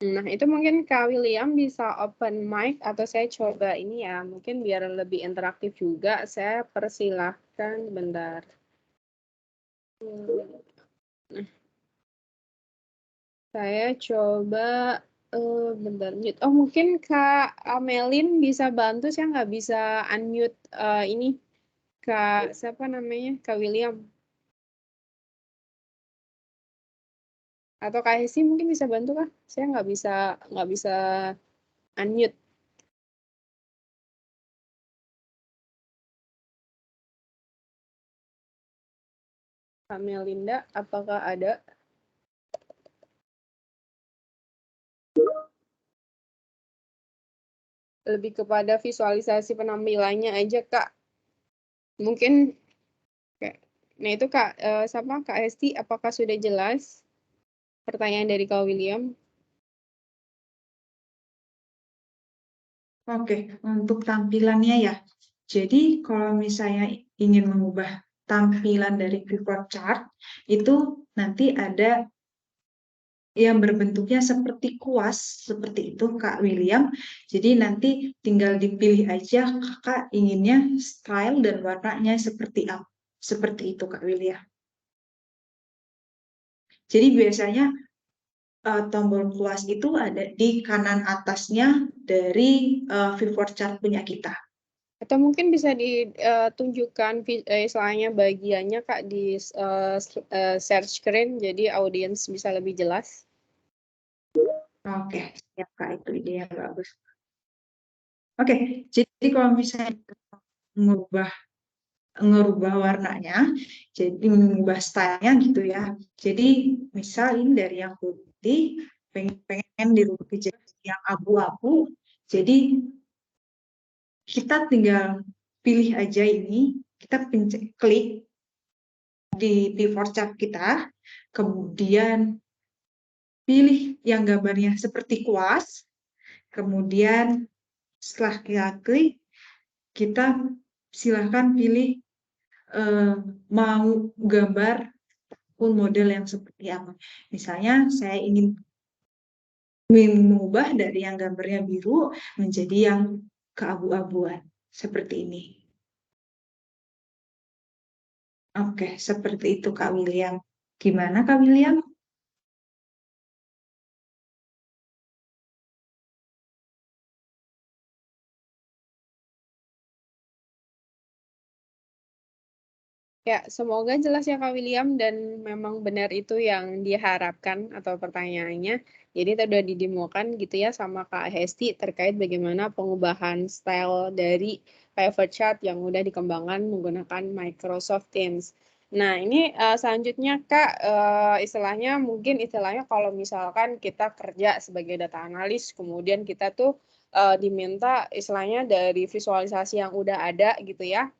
Nah, itu mungkin Kak William bisa open mic atau saya coba ini ya, mungkin biar lebih interaktif juga. Saya persilahkan bentar. Nah, saya coba bentar mute. Oh, mungkin Kak Amelin bisa bantu, saya nggak bisa unmute ini. Kak, siapa namanya? Kak William. Atau Kak Hesi mungkin bisa bantu kah? Saya nggak bisa unmute. Kak Melinda, apakah ada? Lebih kepada visualisasi penampilannya aja Kak. Mungkin, nah itu Kak, siapa Kak Hesti, apakah sudah jelas pertanyaan dari Kak William? Oke, untuk tampilannya ya. Jadi kalau misalnya ingin mengubah tampilan dari pivot chart, itu nanti ada yang berbentuknya seperti kuas, seperti itu Kak William. Jadi nanti tinggal dipilih aja Kakak inginnya style dan warnanya seperti apa. Seperti itu Kak William. Jadi biasanya tombol kuas itu ada di kanan atasnya dari pivot chart punya kita. Atau mungkin bisa ditunjukkan istilahnya bagiannya Kak di share screen, jadi audiens bisa lebih jelas. Oke, siap Kak, itu ide yang bagus. Oke, jadi kalau misalnya mengubah ngerubah warnanya, jadi mengubah stylenya gitu ya. Jadi misal ini dari yang putih, pengen dirubah ke yang abu-abu, jadi kita tinggal pilih aja ini, kita klik di pivot chart kita, kemudian pilih yang gambarnya seperti kuas, kemudian setelah kita klik, kita silahkan pilih mau gambar pun model yang seperti apa. Misalnya saya ingin mengubah dari yang gambarnya biru menjadi yang keabu-abuan seperti ini. Oke, seperti itu Kak William. Gimana Kak William? Ya, semoga jelas ya Kak William dan memang benar itu yang diharapkan atau pertanyaannya. Jadi tadi sudah didemokan gitu ya sama Kak Hesti terkait bagaimana pengubahan style dari pivot chart yang udah dikembangkan menggunakan Microsoft Teams. Nah, ini selanjutnya Kak, istilahnya kalau misalkan kita kerja sebagai data analis, kemudian kita tuh diminta istilahnya dari visualisasi yang udah ada gitu ya.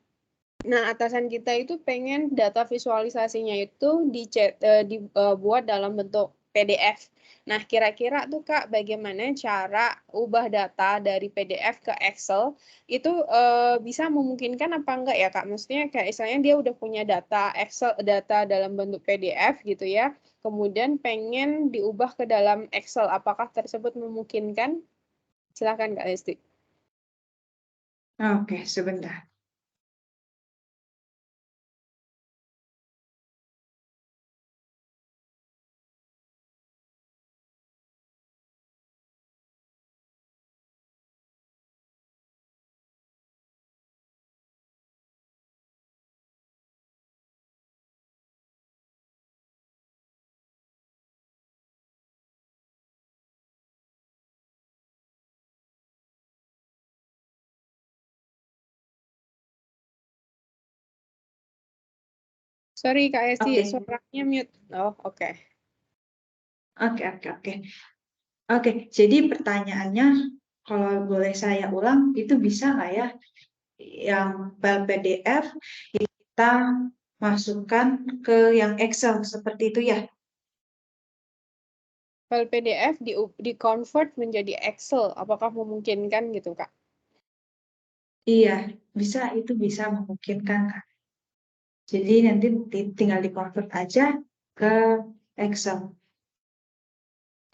Nah, atasan kita itu pengen data visualisasinya itu dibuat dalam bentuk PDF. Nah, kira-kira tuh Kak, bagaimana cara ubah data dari PDF ke Excel itu bisa memungkinkan apa enggak ya Kak? Maksudnya kayak misalnya dia udah punya data Excel, data dalam bentuk PDF gitu ya, kemudian pengen diubah ke dalam Excel. Apakah tersebut memungkinkan? Silakan Kak Hesti. Oke, sebentar. Sorry Kak Hesti, Oke, suaranya mute. Oh, oke. oke, oke, oke. Oke, jadi pertanyaannya, kalau boleh saya ulang, itu bisa nggak ya yang file PDF kita masukkan ke yang Excel seperti itu ya? File PDF di-convert menjadi Excel, apakah memungkinkan gitu, Kak? Iya, bisa, itu bisa memungkinkan Kak. Jadi nanti tinggal di-convert aja ke Excel.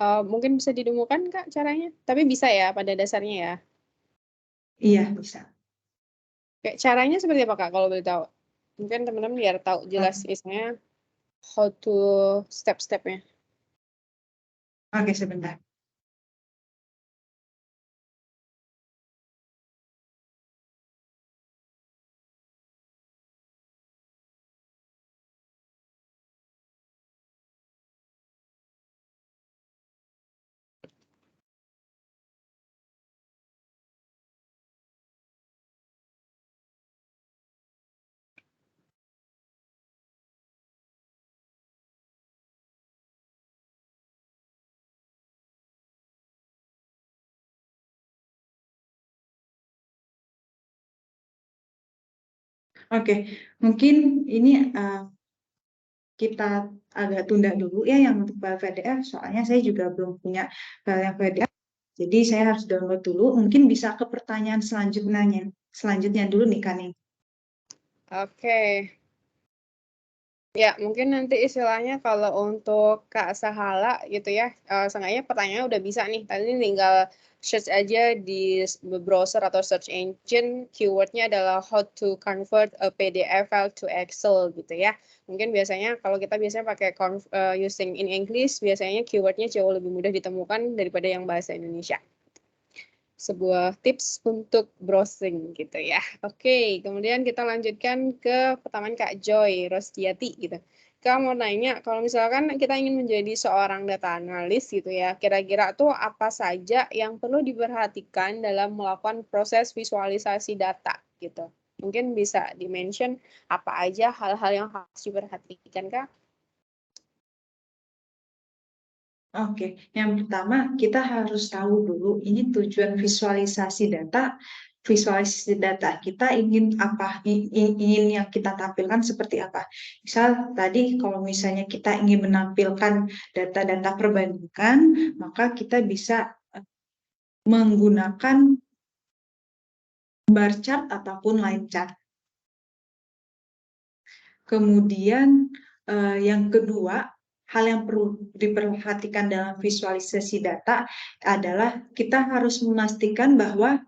Mungkin bisa didemukan, Kak, caranya? Tapi bisa ya pada dasarnya ya. Iya, bisa. Kayak caranya seperti apa, Kak, kalau boleh tahu? Mungkin teman-teman biar tahu jelas Oke, isinya how to step-stepnya. oke, sebentar. Oke, mungkin ini kita agak tunda dulu ya yang untuk file PDF, soalnya saya juga belum punya file yang PDF. Jadi saya harus download dulu. Mungkin bisa ke pertanyaan selanjutnya dulu nih Kak Ning. Oke. Ya, mungkin nanti istilahnya kalau untuk Kak Sahala gitu ya, seenggaknya pertanyaannya udah bisa nih. Tadi tinggal search aja di browser atau search engine, keywordnya adalah how to convert a PDF file to Excel gitu ya. Mungkin biasanya kalau kita biasanya pakai using in English, biasanya keywordnya jauh lebih mudah ditemukan daripada yang bahasa Indonesia. Sebuah tips untuk browsing gitu ya. Oke, kemudian kita lanjutkan ke pertanyaan Kak Joy Rosdiati gitu. Kak mau nanya, kalau misalkan kita ingin menjadi seorang data analis gitu ya, kira-kira tuh apa saja yang perlu diperhatikan dalam melakukan proses visualisasi data gitu? Mungkin bisa di-mention apa aja hal-hal yang harus diperhatikan, Kak? Oke, yang pertama kita harus tahu dulu ini tujuan visualisasi data. Visualisasi data kita ingin apa? Ingin yang kita tampilkan seperti apa? Misal tadi kalau misalnya kita ingin menampilkan data-data perbandingan, maka kita bisa menggunakan bar chart ataupun line chart. Kemudian yang kedua, hal yang perlu diperhatikan dalam visualisasi data adalah kita harus memastikan bahwa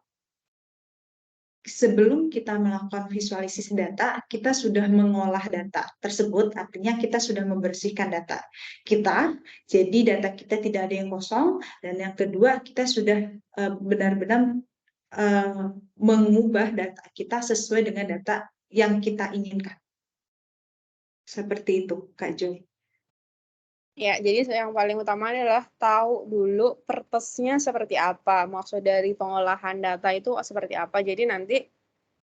sebelum kita melakukan visualisasi data, kita sudah mengolah data tersebut, artinya kita sudah membersihkan data kita, jadi data kita tidak ada yang kosong, dan yang kedua, kita sudah benar-benar mengubah data kita sesuai dengan data yang kita inginkan. Seperti itu, Kak Joy. Ya, jadi yang paling utama adalah tahu dulu purpose-nya seperti apa, maksud dari pengolahan data itu seperti apa. Jadi nanti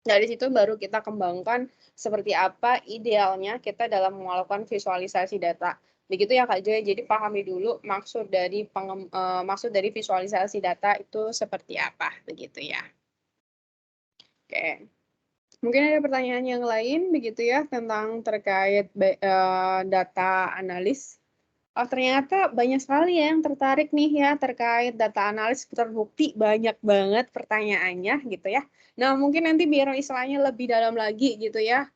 dari situ baru kita kembangkan seperti apa idealnya kita dalam melakukan visualisasi data. Begitu ya Kak Joy. Jadi pahami dulu maksud dari visualisasi data itu seperti apa, begitu ya. Oke. Mungkin ada pertanyaan yang lain begitu ya tentang terkait data analis. Oh, ternyata banyak sekali ya yang tertarik nih ya terkait data analis, terbukti banyak banget pertanyaannya gitu ya. Nah, mungkin nanti biar istilahnya lebih dalam lagi gitu ya,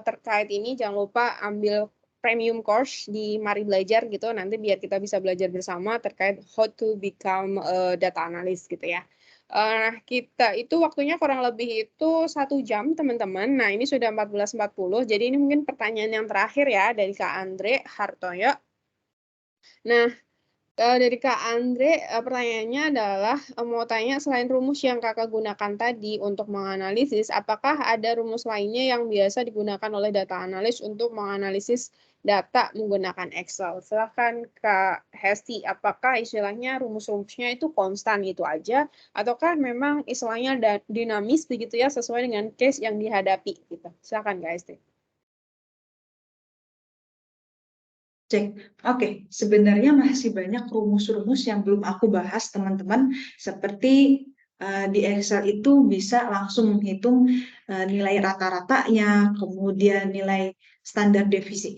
terkait ini jangan lupa ambil premium course di Mari Belajar gitu, nanti biar kita bisa belajar bersama terkait how to become data analyst gitu ya. Nah, kita itu waktunya kurang lebih itu 1 jam, teman-teman. Nah, ini sudah 14.40, jadi ini mungkin pertanyaan yang terakhir ya dari Kak Andre Hartoyo. Nah, dari Kak Andre, pertanyaannya adalah mau tanya selain rumus yang Kakak gunakan tadi untuk menganalisis, apakah ada rumus lainnya yang biasa digunakan oleh data analis untuk menganalisis data menggunakan Excel? Silakan Kak Hesti, apakah istilahnya rumus-rumusnya itu konstan itu aja, ataukah memang istilahnya dinamis begitu ya sesuai dengan case yang dihadapi gitu? Silakan Kak Hesti. Cek. Oke, sebenarnya masih banyak rumus-rumus yang belum aku bahas, teman-teman. Seperti di Excel itu bisa langsung menghitung nilai rata-ratanya, kemudian nilai standar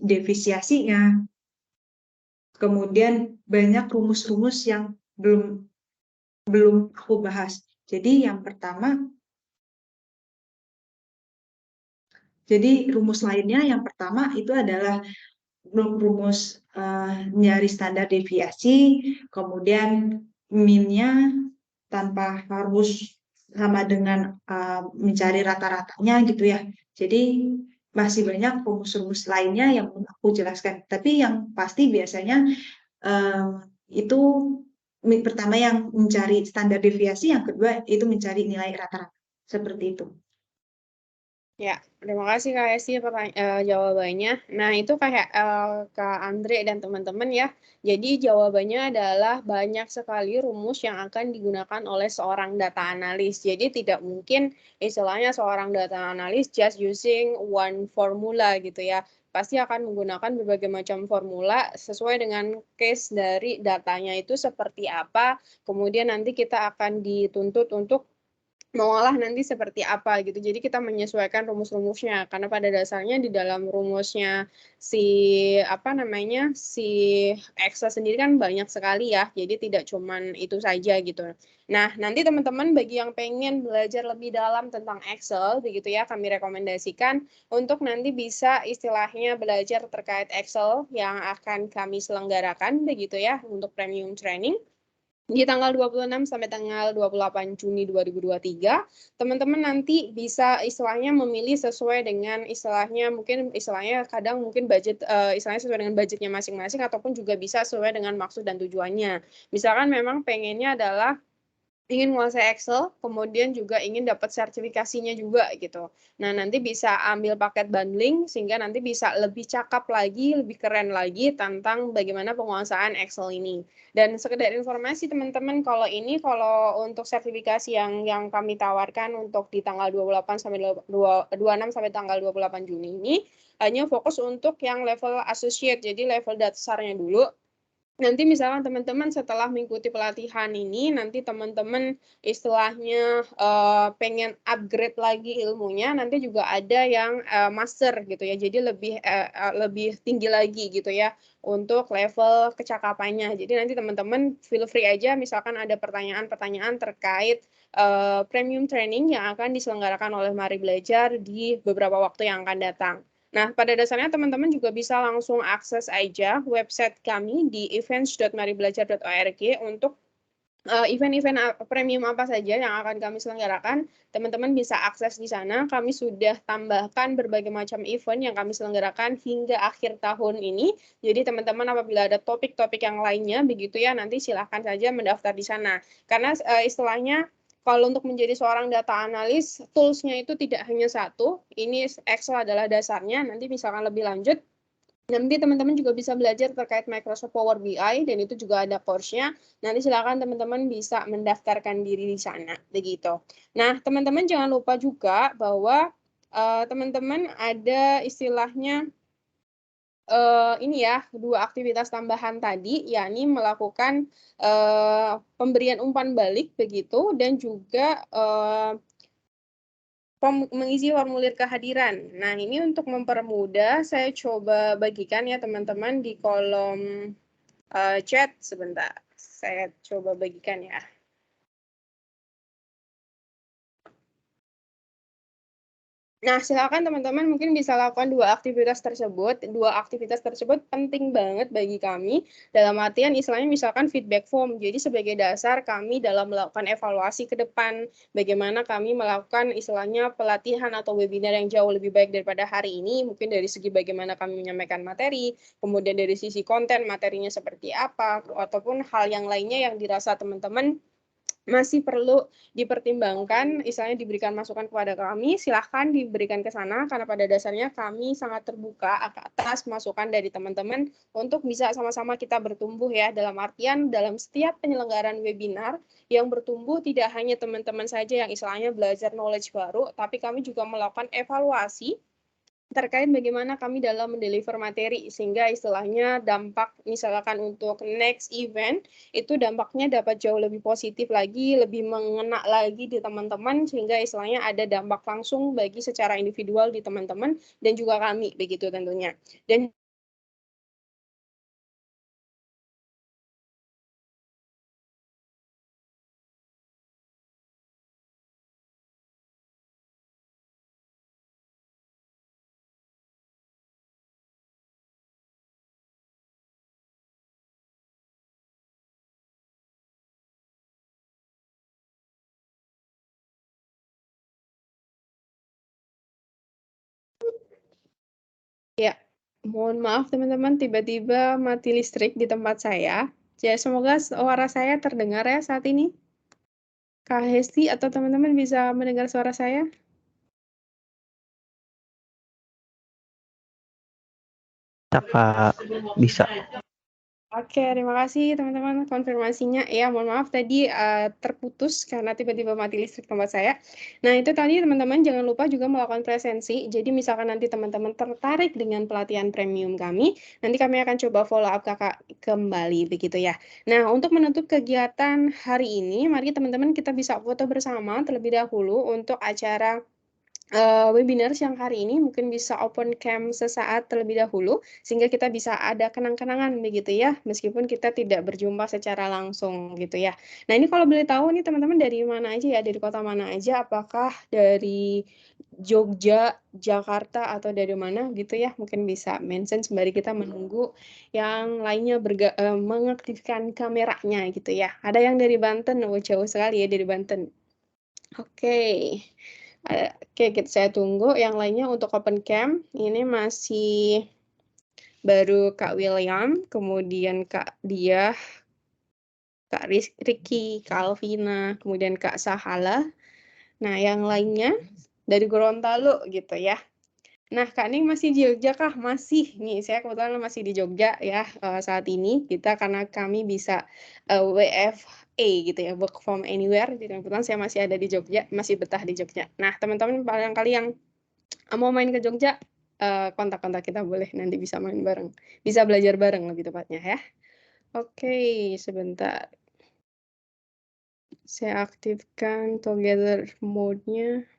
defisiasinya. Kemudian banyak rumus-rumus yang belum aku bahas. Jadi yang pertama, rumus lainnya yang pertama itu adalah rumus nyari standar deviasi, kemudian min-nya tanpa harus sama dengan mencari rata-ratanya gitu ya. Jadi masih banyak rumus-rumus lainnya yang aku jelaskan. Tapi yang pasti biasanya itu pertama yang mencari standar deviasi, yang kedua itu mencari nilai rata-rata. Seperti itu. Ya, terima kasih Kak Esi jawabannya. Nah, itu kayak Kak Andre dan teman-teman ya. Jadi jawabannya adalah banyak sekali rumus yang akan digunakan oleh seorang data analis. Jadi tidak mungkin istilahnya seorang data analis just using one formula gitu ya. Pasti akan menggunakan berbagai macam formula sesuai dengan case dari datanya itu seperti apa. Kemudian nanti kita akan dituntut untuk mengolah nanti seperti apa gitu. Jadi kita menyesuaikan rumus-rumusnya karena pada dasarnya di dalam rumusnya si Excel sendiri kan banyak sekali ya. Jadi tidak cuman itu saja gitu. Nah, nanti teman-teman bagi yang pengen belajar lebih dalam tentang Excel begitu ya, kami rekomendasikan untuk nanti bisa istilahnya belajar terkait Excel yang akan kami selenggarakan begitu ya untuk premium training di tanggal 26 sampai tanggal 28 Juni 2023, teman-teman nanti bisa istilahnya memilih sesuai dengan istilahnya mungkin istilahnya kadang mungkin budget istilahnya sesuai dengan budgetnya masing-masing ataupun juga bisa sesuai dengan maksud dan tujuannya. Misalkan memang pengennya adalah ingin menguasai Excel, kemudian juga ingin dapat sertifikasinya juga gitu. Nah, nanti bisa ambil paket bundling sehingga nanti bisa lebih cakap lagi, lebih keren lagi tentang bagaimana penguasaan Excel ini. Dan sekedar informasi teman-teman, kalau untuk sertifikasi yang kami tawarkan untuk di tanggal 28 sampai 26 sampai tanggal 28 Juni ini hanya fokus untuk yang level associate, jadi level dasarnya dulu. Nanti misalkan teman-teman setelah mengikuti pelatihan ini, nanti teman-teman istilahnya pengen upgrade lagi ilmunya, nanti juga ada yang master gitu ya. Jadi lebih tinggi lagi gitu ya untuk level kecakapannya. Jadi nanti teman-teman feel free aja misalkan ada pertanyaan-pertanyaan terkait premium training yang akan diselenggarakan oleh Mari Belajar di beberapa waktu yang akan datang. Nah, pada dasarnya teman-teman juga bisa langsung akses aja website kami di events.maribelajar.org untuk event-event premium apa saja yang akan kami selenggarakan. Teman-teman bisa akses di sana. Kami sudah tambahkan berbagai macam event yang kami selenggarakan hingga akhir tahun ini. Jadi teman-teman apabila ada topik-topik yang lainnya, begitu ya, nanti silahkan saja mendaftar di sana. Karena istilahnya kalau untuk menjadi seorang data analis, tools-nya itu tidak hanya satu. Ini Excel adalah dasarnya. Nanti misalkan lebih lanjut, nanti teman-teman juga bisa belajar terkait Microsoft Power BI dan itu juga ada course-nya. Nanti silakan teman-teman bisa mendaftarkan diri di sana, begitu. Nah, teman-teman jangan lupa juga bahwa teman-teman ada istilahnya ini ya, 2 aktivitas tambahan tadi, yakni melakukan pemberian umpan balik begitu dan juga mengisi formulir kehadiran. Nah, ini untuk mempermudah, saya coba bagikan ya teman-teman di kolom chat sebentar. Saya coba bagikan ya. Nah, silakan teman-teman mungkin bisa lakukan 2 aktivitas tersebut. 2 aktivitas tersebut penting banget bagi kami. Dalam artian istilahnya misalkan feedback form. Jadi sebagai dasar kami dalam melakukan evaluasi ke depan. Bagaimana kami melakukan istilahnya pelatihan atau webinar yang jauh lebih baik daripada hari ini. Mungkin dari segi bagaimana kami menyampaikan materi. Kemudian dari sisi konten materinya seperti apa. Ataupun hal yang lainnya yang dirasa teman-teman masih perlu dipertimbangkan, misalnya diberikan masukan kepada kami, silahkan diberikan ke sana, karena pada dasarnya kami sangat terbuka atas masukan dari teman-teman untuk bisa sama-sama kita bertumbuh ya, dalam artian dalam setiap penyelenggaraan webinar yang bertumbuh tidak hanya teman-teman saja yang istilahnya belajar knowledge baru, tapi kami juga melakukan evaluasi terkait bagaimana kami dalam mendeliver materi sehingga istilahnya dampak misalkan untuk next event itu dampaknya dapat jauh lebih positif lagi, lebih mengena lagi di teman-teman sehingga istilahnya ada dampak langsung bagi secara individual di teman-teman dan juga kami begitu tentunya. Dan ya, mohon maaf teman-teman tiba-tiba mati listrik di tempat saya. Ya, semoga suara saya terdengar ya saat ini. Kak Hesti atau teman-teman bisa mendengar suara saya? Kak, bisa. Oke, terima kasih teman-teman konfirmasinya. Ya, mohon maaf tadi terputus karena tiba-tiba mati listrik tempat saya. Nah, itu tadi teman-teman jangan lupa juga melakukan presensi. Jadi misalkan nanti teman-teman tertarik dengan pelatihan premium kami, nanti kami akan coba follow up kakak kembali begitu ya. Nah, untuk menutup kegiatan hari ini, mari teman-teman kita bisa foto bersama terlebih dahulu untuk acara webinar siang hari ini mungkin bisa open cam sesaat terlebih dahulu sehingga kita bisa ada kenang-kenangan begitu ya meskipun kita tidak berjumpa secara langsung gitu ya. Nah ini kalau boleh tahu nih teman-teman dari mana aja ya, dari kota mana aja, apakah dari Jogja, Jakarta atau dari mana gitu ya, mungkin bisa mention sembari kita menunggu yang lainnya mengaktifkan kameranya gitu ya. Ada yang dari Banten, oh jauh sekali ya dari Banten. Oke. Oke, saya tunggu. Yang lainnya untuk open cam, ini masih baru Kak William, kemudian Kak Diah, Kak Ricky, Kak Alvina, kemudian Kak Sahala. Nah, yang lainnya dari Gorontalo gitu ya. Nah, Kak Ning masih di Jogja kah? Masih. Nih, saya kebetulan masih di Jogja ya saat ini. Kita karena kami bisa WFA gitu ya, work from anywhere. Jadi kebetulan saya masih ada di Jogja, masih betah di Jogja. Nah, teman-teman barangkali yang mau main ke Jogja, kontak-kontak kita boleh nanti bisa main bareng. Bisa belajar bareng lebih tepatnya ya. Oke, sebentar. Saya aktifkan together mode-nya.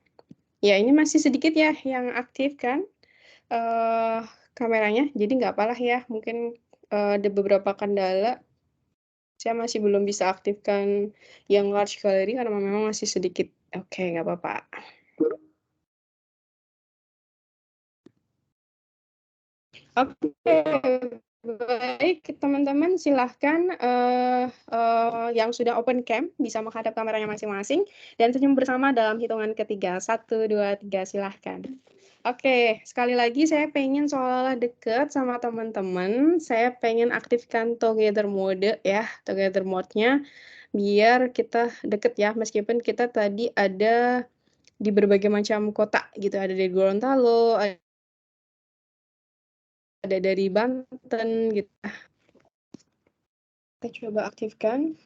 Ya, ini masih sedikit ya yang aktif kan kameranya. Jadi nggak apalah ya, mungkin ada beberapa kendala. Saya masih belum bisa aktifkan yang large gallery karena memang masih sedikit. Oke, nggak apa-apa. Oke, baik teman-teman silahkan yang sudah open cam bisa menghadap kameranya masing-masing dan senyum bersama dalam hitungan ketiga. 1, 2, 3, silahkan. Oke, sekali lagi saya pengen seolah-olah deket sama teman-teman. Saya pengen aktifkan together mode ya, together mode-nya biar kita deket ya, meskipun kita tadi ada di berbagai macam kota gitu, ada dari Gorontalo, ada dari Banten gitu. Kita coba aktifkan.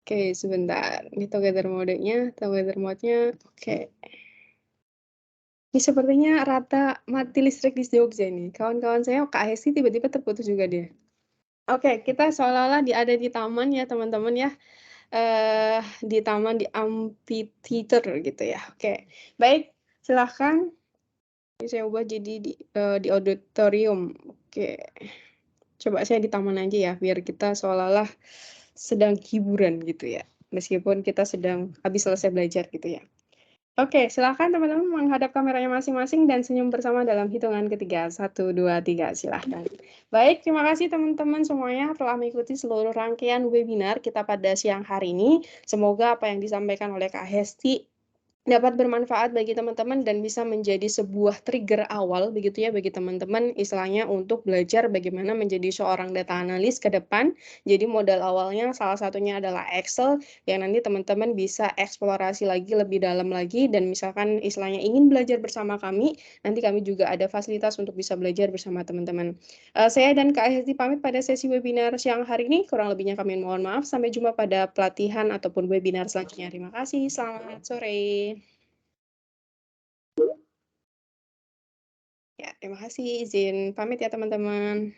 Oke, sebentar. Ini together mode-nya. Oke. Ini sepertinya rata mati listrik di Jogja nih. Kawan-kawan saya, Kak Hesti tiba-tiba terputus juga dia. Oke, kita seolah-olah ada di taman ya teman-teman ya. Di taman di amphitheater gitu ya. Oke, baik. Silahkan. Ini saya ubah jadi di auditorium. Oke. Coba saya di taman aja ya, biar kita seolah-olah sedang hiburan gitu ya. Meskipun kita sedang habis selesai belajar gitu ya. Oke, silahkan teman-teman menghadap kameranya masing-masing dan senyum bersama dalam hitungan ketiga. 1, 2, 3, silahkan. Baik, terima kasih teman-teman semuanya telah mengikuti seluruh rangkaian webinar kita pada siang hari ini. Semoga apa yang disampaikan oleh Kak Hesti dapat bermanfaat bagi teman-teman dan bisa menjadi sebuah trigger awal begitu ya bagi teman-teman istilahnya untuk belajar bagaimana menjadi seorang data analis ke depan. Jadi modal awalnya salah satunya adalah Excel yang nanti teman-teman bisa eksplorasi lagi lebih dalam lagi dan misalkan istilahnya ingin belajar bersama kami, nanti kami juga ada fasilitas untuk bisa belajar bersama teman-teman. Saya dan Kak Hesti pamit pada sesi webinar siang hari ini, kurang lebihnya kami mohon maaf. Sampai jumpa pada pelatihan ataupun webinar selanjutnya. Terima kasih, selamat sore. Ya, terima kasih. Izin pamit ya teman-teman.